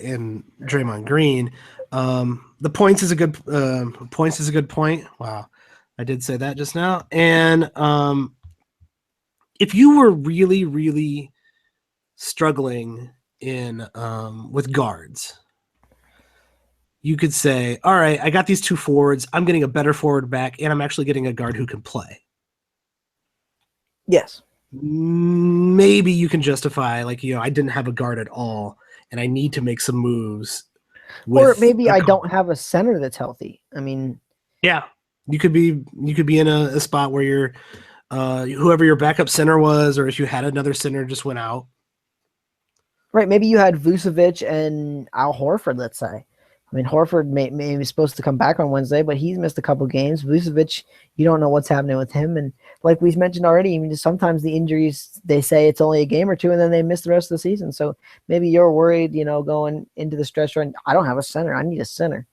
and Draymond Green, The points is a good point. Wow, I did say that just now. And if you were really, really struggling in with guards, you could say, all right, I got these two forwards. I'm getting a better forward back, and I'm actually getting a guard who can play. Yes. Maybe you can justify, like, I didn't have a guard at all, and I need to make some moves. Or maybe I don't have a center that's healthy. I mean, yeah, you could be in a spot where you're whoever your backup center was, or if you had another center just went out. Right. Maybe you had Vucevic and Al Horford, let's say. I mean, Horford may be supposed to come back on Wednesday, but he's missed a couple games. Vucevic, you don't know what's happening with him. And like we've mentioned already, I mean, sometimes the injuries, they say it's only a game or two, and then they miss the rest of the season. So maybe you're worried, going into the stretch run, I don't have a center. I need a center.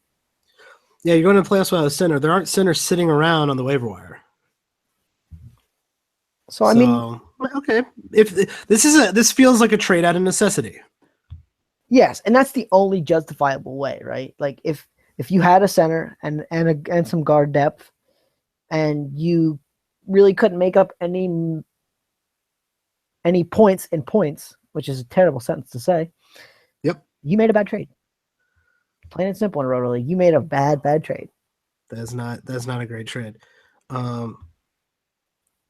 Yeah, you're going to playoffs without a center. There aren't centers sitting around on the waiver wire. So I mean, okay, if this feels like a trade out of necessity. Yes, and that's the only justifiable way, right? Like if you had a center and some guard depth, and you really couldn't make up any points in points, which is a terrible sentence to say. Yep, you made a bad trade. Plain and simple in Roto League, you made a bad trade. That's not a great trade.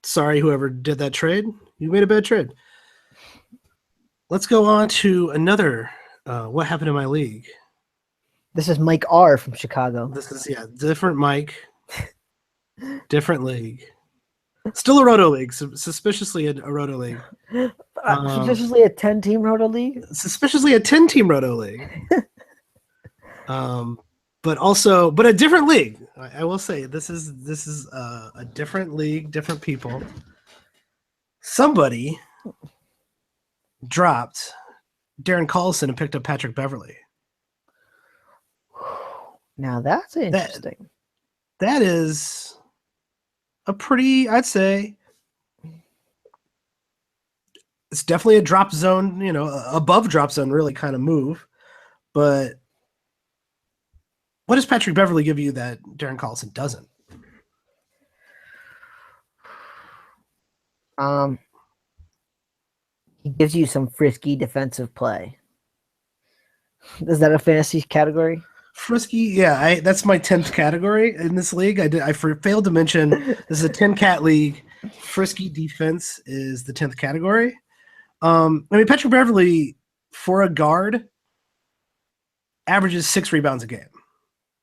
Sorry, whoever did that trade, you made a bad trade. Let's go on to another. What happened in my league? This is Mike R from Chicago. This is different Mike, different league. Still a Roto League, suspiciously a Roto League. Suspiciously a 10-team Roto League. Suspiciously a 10-team Roto League. But a different league. I will say this is a different league, different people. Somebody dropped Darren Collison and picked up Patrick Beverley. Now that's interesting. That is a pretty, I'd say, it's definitely a drop zone, above drop zone really kind of move. But what does Patrick Beverley give you that Darren Collison doesn't? He gives you some frisky defensive play. Is that a fantasy category? Frisky, yeah. That's my 10th category in this league. I failed to mention this is a 10-cat league. Frisky defense is the 10th category. Patrick Beverley, for a guard, averages 6 rebounds a game.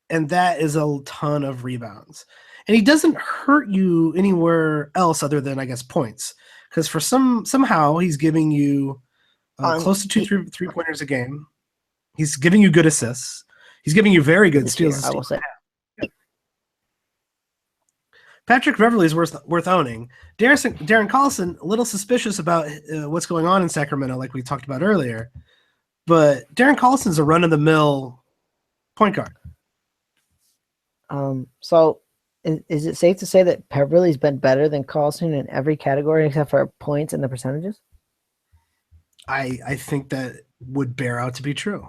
And that is a ton of rebounds. And he doesn't hurt you anywhere else other than, I guess, points. Because for somehow he's giving you close to 2 3-pointers a game. He's giving you good assists. He's giving you very good steals. I will say. Patrick Beverley is worth owning. Darren Collison, a little suspicious about what's going on in Sacramento, like we talked about earlier. But Darren Collison's a run-of-the-mill point guard. So is it safe to say that Beverley's been better than Collison in every category except for points and the percentages? I think that would bear out to be true.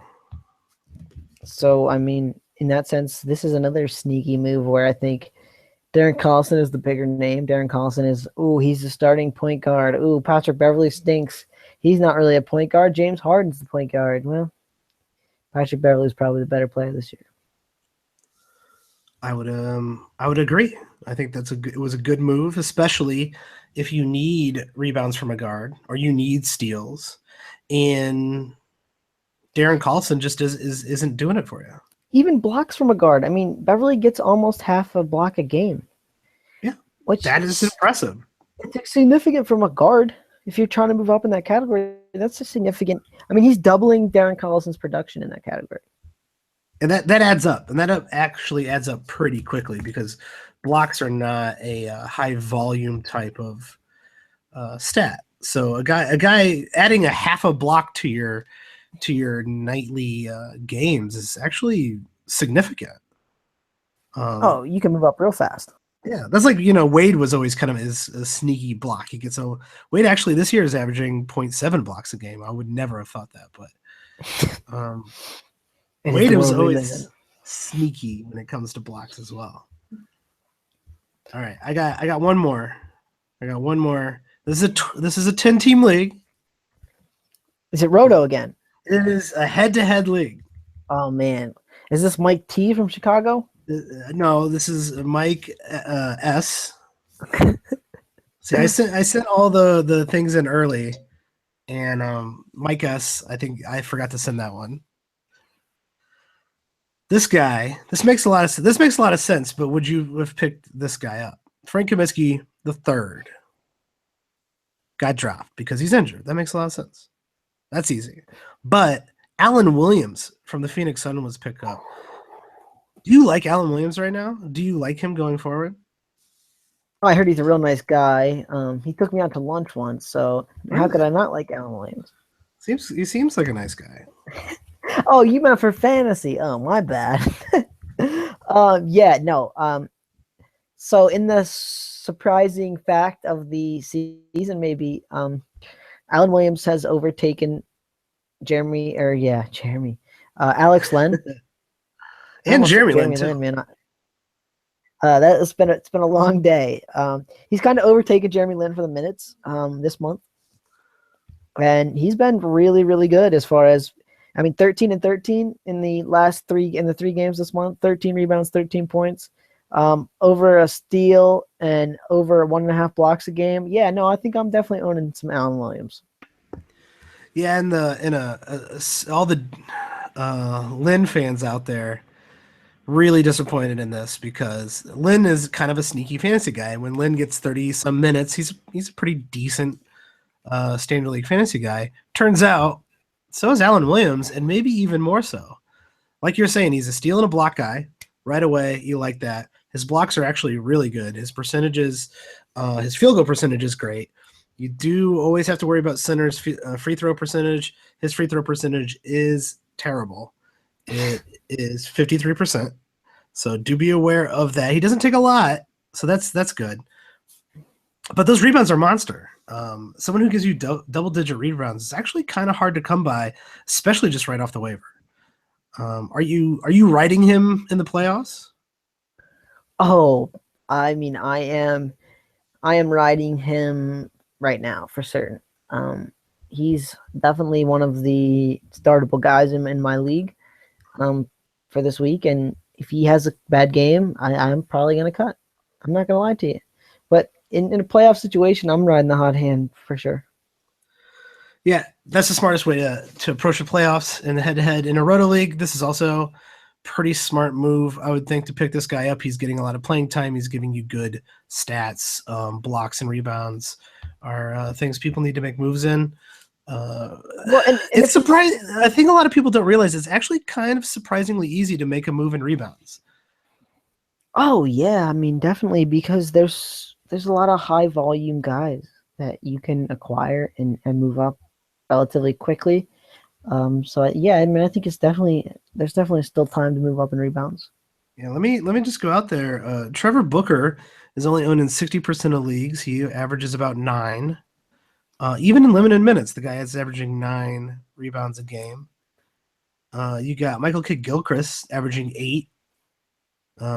So, in that sense, this is another sneaky move where I think Darren Collison is the bigger name. Darren Collison is, he's the starting point guard. Patrick Beverley stinks. He's not really a point guard. James Harden's the point guard. Well, Patrick Beverley is probably the better player this year. I would agree. I think it was a good move, especially if you need rebounds from a guard or you need steals, and Darren Collison just isn't doing it for you. Even blocks from a guard. Beverley gets almost half a block a game. Yeah, that is impressive. It's significant from a guard. If you're trying to move up in that category, that's a significant. He's doubling Darren Collison's production in that category. And that adds up, and that actually adds up pretty quickly because blocks are not a high volume type of stat. So a guy adding a half a block to your nightly games is actually significant. You can move up real fast. Yeah, that's like Wade was always kind of his sneaky block. Wade actually this year is averaging 0.7 blocks a game. I would never have thought that, but. Wade was always sneaky when it comes to blocks as well. All right, I got one more. This is a 10-team league. Is it Roto again? It is a head-to-head league. Oh man, is this Mike T from Chicago? No, this is Mike S. See, I sent all the things in early, and Mike S. I think I forgot to send that one. This guy, this makes a lot of sense. But would you have picked this guy up? Frank Kaminsky the third got dropped because he's injured. That makes a lot of sense. That's easy. But Alan Williams from the Phoenix Sun was picked up. Do you like Alan Williams right now? Do you like him going forward? Oh, I heard he's a real nice guy. He took me out to lunch once, so how could I not like Alan Williams? He seems like a nice guy. Oh, you meant for fantasy. Oh, my bad. Yeah, no. So in the surprising fact of the season, maybe Alan Williams has overtaken Alex Len And Jeremy Lin Lin, too. man. It's been a long day. He's kind of overtaken Jeremy Lin for the minutes this month, and he's been really, really good as far as 13 and 13 in the last three games this month. 13 rebounds, 13 points, over a steal and over 1.5 blocks a game. Yeah, no, I think I'm definitely owning some Alan Williams. Yeah, and all the Lin fans out there really disappointed in this because Lin is kind of a sneaky fantasy guy. When Lin gets 30 some minutes, he's a pretty decent standard league fantasy guy. Turns out, so is Alan Williams, and maybe even more so. Like you're saying, he's a steal and a block guy. Right away, you like that. His blocks are actually really good. His percentages, his field goal percentage is great. You do always have to worry about center's free throw percentage. His free throw percentage is terrible. It is 53%. So do be aware of that. He doesn't take a lot, so that's good. But those rebounds are monster. Someone who gives you double-digit rebounds is actually kind of hard to come by, especially just right off the waiver. Are you riding him in the playoffs? Oh, I am riding him right now for certain. He's definitely one of the startable guys in my league for this week, and if he has a bad game, I'm probably going to cut. I'm not going to lie to you. But in a playoff situation, I'm riding the hot hand for sure. Yeah, that's the smartest way to approach the playoffs in the head-to-head. In a Roto League, this is also pretty smart move, I would think, to pick this guy up. He's getting a lot of playing time. He's giving you good stats. Blocks and rebounds are things people need to make moves in. Well, and it's surprising. I think a lot of people don't realize it's actually kind of surprisingly easy to make a move in rebounds. Oh yeah, definitely, because there's a lot of high volume guys that you can acquire and move up relatively quickly. So yeah, I think there's definitely still time to move up in rebounds. Yeah, let me just go out there. Trevor Booker is only owned in 60% of leagues. He averages about 9. Even in limited minutes, the guy is averaging 9 rebounds a game. You got Michael Kidd-Gilchrist averaging 8.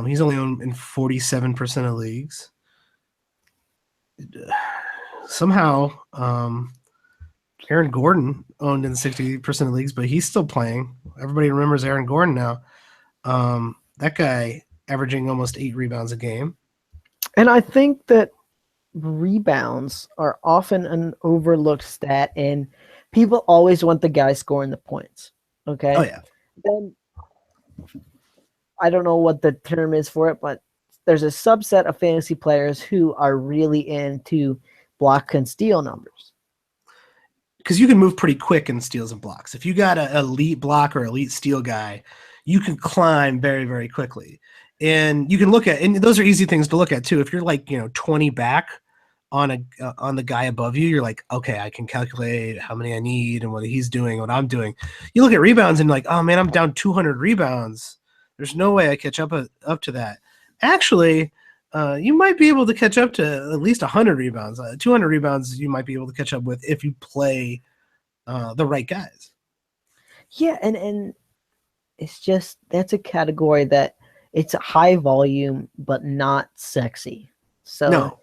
He's only owned in 47% of leagues. Somehow, Aaron Gordon owned in 60% of leagues, but he's still playing. Everybody remembers Aaron Gordon now. That guy averaging almost 8 rebounds a game. And I think that rebounds are often an overlooked stat, and people always want the guy scoring the points. Okay. Oh yeah. Then I don't know what the term is for it, but there's a subset of fantasy players who are really into block and steal numbers. Because you can move pretty quick in steals and blocks. If you got an elite block or elite steal guy, you can climb very, very quickly. And you can look at, and those are easy things to look at too. If you're like 20 back on the guy above you, you're like, okay, I can calculate how many I need and what he's doing, what I'm doing. You look at rebounds and you're like, oh man, I'm down 200 rebounds. There's no way I catch up to that. Actually, you might be able to catch up to at least 100 rebounds. 200 rebounds you might be able to catch up with if you play the right guys. Yeah, and it's just that's a category that it's high volume but not sexy. So No,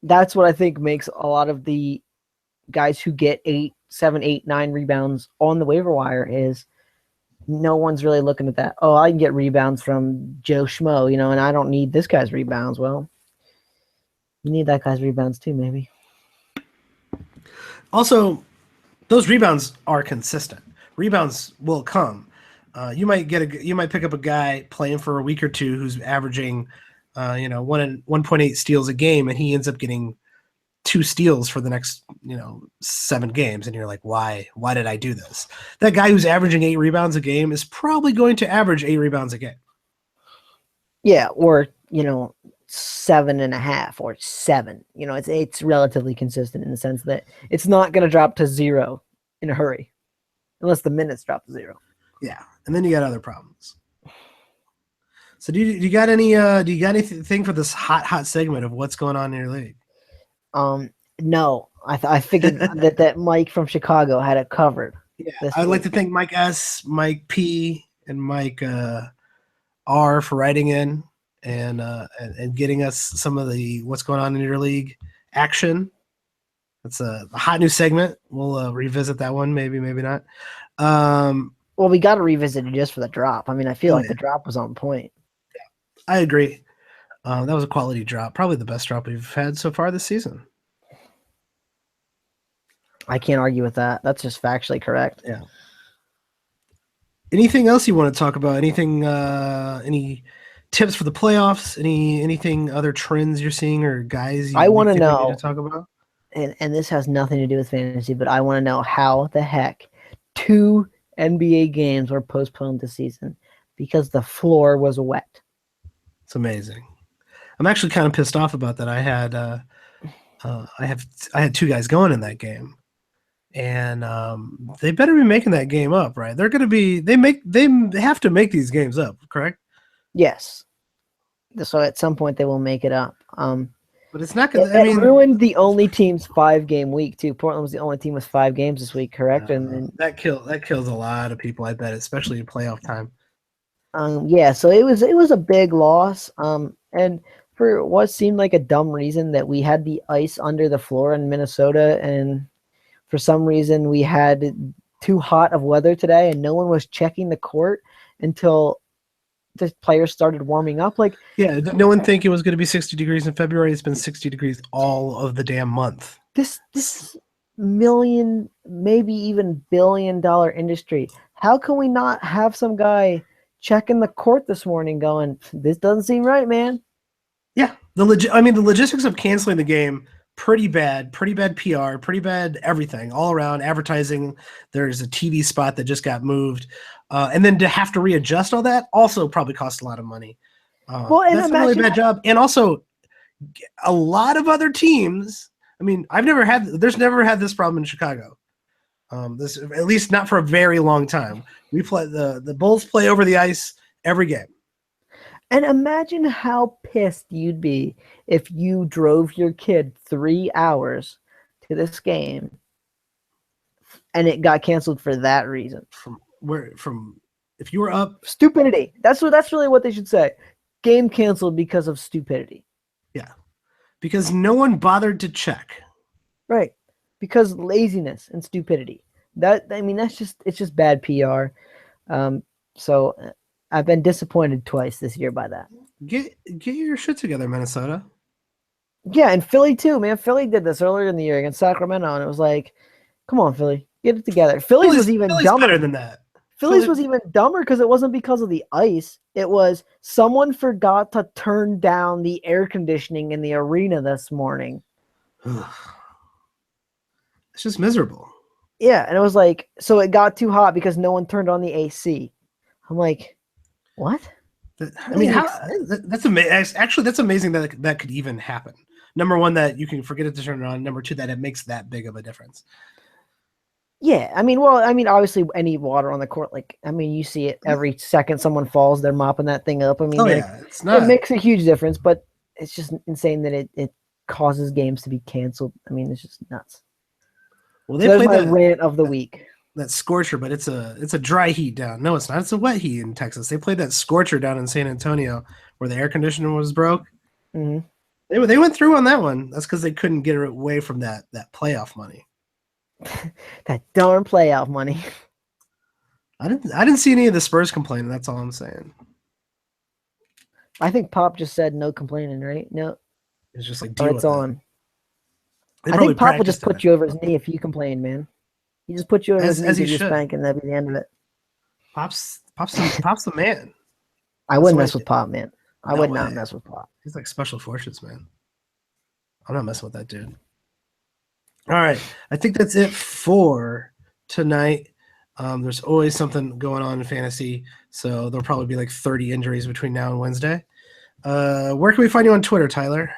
that's what I think makes a lot of the guys who get 8, 7, 8, 9 rebounds on the waiver wire is no one's really looking at that. Oh, I can get rebounds from Joe Schmo, and I don't need this guy's rebounds. Well, you need that guy's rebounds too, maybe. also, those rebounds are consistent. Rebounds will come. You might pick up a guy playing for a week or two who's averaging, 1.8 steals a game, and he ends up getting 2 steals for the next 7 games, and you're like, why did I do this? That guy who's averaging 8 rebounds a game is probably going to average 8 rebounds a game. Yeah, or 7.5 or 7. It's relatively consistent in the sense that it's not going to drop to 0 in a hurry, unless the minutes drop to 0. Yeah, and then you got other problems. So do you got anything for this hot segment of what's going on in your league? No, I figured that Mike from Chicago had it covered. Yeah, I'd like to thank Mike S, Mike P, and Mike R for writing in and getting us some of the what's going on in your league action. That's a hot new segment. We'll revisit that one, maybe not. Well, we got to revisit it just for the drop. I mean, I feel like the drop was on point. I agree. That was a quality drop. Probably the best drop we've had so far this season. I can't argue with that. That's just factually correct. Yeah. Anything else you want to talk about? Anything? Any tips for the playoffs? Anything? Other trends you're seeing or guys? I want to know. To talk about. And this has nothing to do with fantasy, but I want to know how the heck 2 NBA games were postponed this season because the floor was wet. It's amazing. I'm actually kind of pissed off about that. I had 2 guys going in that game, and they better be making that game up, right? They're going to be. They have to make these games up, correct? Yes. So at some point they will make it up. But it's not going to. It ruined the only team's 5-game week too. Portland was the only team with 5 games this week, correct? And that kills a lot of people, I bet, especially in playoff time. Yeah, so it was a big loss. And for what seemed like a dumb reason that we had the ice under the floor in Minnesota, and for some reason we had too hot of weather today, and no one was checking the court until the players started warming up. Like, yeah, did no one think it was going to be 60 degrees in February? It's been 60 degrees all of the damn month. This million, maybe even $billion industry. How can we not have some guy checking the court this morning going, this doesn't seem right, man? Yeah. The logistics of canceling the game, pretty bad PR, pretty bad everything all around. Advertising, there's a TV spot that just got moved. And then to have to readjust all that also probably cost a lot of money. That's a really bad job. And also a lot of other teams. I mean, there's never had this problem in Chicago. This, at least not for a very long time. We play the Bulls play over the ice every game. And imagine how pissed you'd be if you drove your kid 3 hours to this game and it got canceled for that reason. If you were up, stupidity. That's really what they should say. Game canceled because of stupidity. Yeah. Because no one bothered to check. Right. Because laziness and stupidity. It's just bad PR. So I've been disappointed twice this year by that. Get your shit together, Minnesota. Yeah, and Philly too, man. Philly did this earlier in the year against Sacramento, and it was like, come on, Philly, get it together. Philly's was even dumber. Better than that. Philly's was even dumber because it wasn't because of the ice. It was someone forgot to turn down the air conditioning in the arena this morning. It's just miserable. Yeah, and it was like, so it got too hot because no one turned on the AC. I'm like, what? That's amazing. Actually, that's amazing that could even happen. Number one, that you can forget it to turn it on. Number two, that it makes that big of a difference. Yeah, obviously any water on the court, you see it every second someone falls, they're mopping that thing up. It's not. It makes a huge difference, but it's just insane that it causes games to be canceled. It's just nuts. Well, that's my rant of the week. that scorcher, but it's a dry heat down. No, it's not. It's a wet heat in Texas. They played that scorcher down in San Antonio where the air conditioner was broke. Mhm. They went through on that one. That's because they couldn't get away from that playoff money. That darn playoff money. I didn't see any of the Spurs complaining. That's all I'm saying. I think Pop just said no complaining, right? No, It's just like or deal it's with on. it. I think Pop will just put you over his knee if you complain, man. He just put you over his knee, as he give you a should. spank, and that'd be the end of it. Pop's the man. I wouldn't why- mess with Pop, man. I No would not way. mess with Pop. He's like special forces, man. I'm not messing with that dude. All right. I think that's it for tonight. There's always something going on in fantasy, so there'll probably be like 30 injuries between now and Wednesday. Where can we find you on Twitter, Tyler?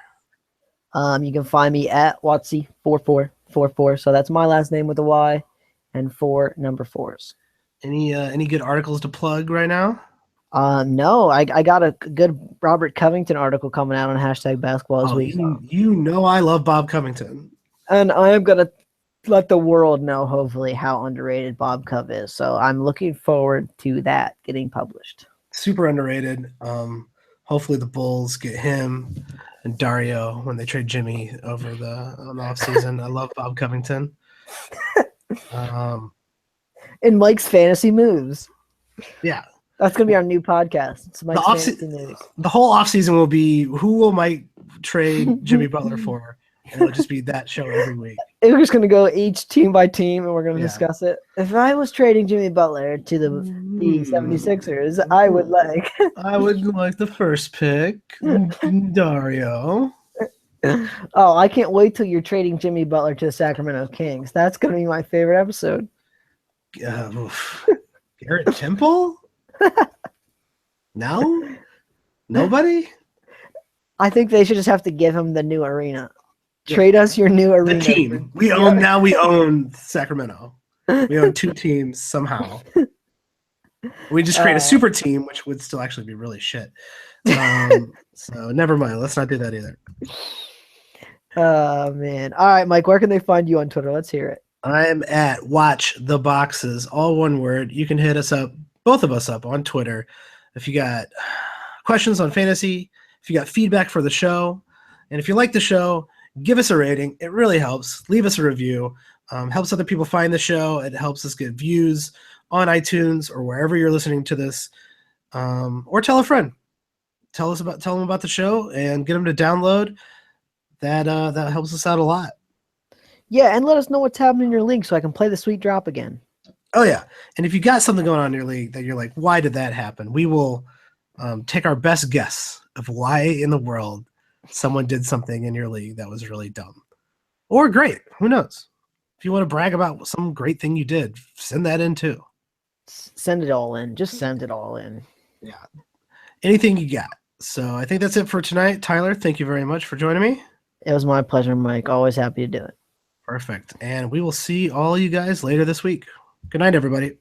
You can find me at Watsy4444. So that's my last name with a Y and 4 number 4s. Any good articles to plug right now? No, I got a good Robert Covington article coming out on hashtag basketball this week. You know I love Bob Covington. And I am going to let the world know, hopefully, how underrated Bob Cove is. So I'm looking forward to that getting published. Super underrated. Hopefully the Bulls get him and Dario when they trade Jimmy over on the offseason. I love Bob Covington. In Mike's fantasy moves. Yeah. That's going to be our new podcast. It's Mike's fantasy moves. The whole offseason will be who will Mike trade Jimmy Butler for? And it'll just be that show every week. We're just going to go each team by team, and we're going to Yeah. discuss it. If I was trading Jimmy Butler to the 76ers, I would like... I would like the first pick, Dario. Oh, I can't wait till you're trading Jimmy Butler to the Sacramento Kings. That's going to be my favorite episode. Garrett Temple? No? Nobody? I think they should just have to give him the new arena. Trade us your new arena. The team. We own Sacramento. We own 2 teams somehow. We just create a super team, which would still actually be really shit. So never mind. Let's not do that either. Oh, man. All right, Mike, where can they find you on Twitter? Let's hear it. I'm at Watch the Boxes, all one word. You can hit us up, both of us up on Twitter. If you got questions on fantasy, if you got feedback for the show, and if you like the show, give us a rating. It really helps. Leave us a review. Helps other people find the show. It helps us get views on iTunes or wherever you're listening to this. Or tell a friend. Tell them about the show and get them to download. That helps us out a lot. Yeah, and let us know what's happening in your league so I can play the sweet drop again. Oh, yeah. And if you got something going on in your league that you're like, why did that happen? We will take our best guess of why in the world someone did something in your league that was really dumb. Or great. Who knows? If you want to brag about some great thing you did, send that in too. Send it all in. Just send it all in. Yeah. Anything you got. So I think that's it for tonight. Tyler, thank you very much for joining me. It was my pleasure, Mike. Always happy to do it. Perfect. And we will see all you guys later this week. Good night, everybody.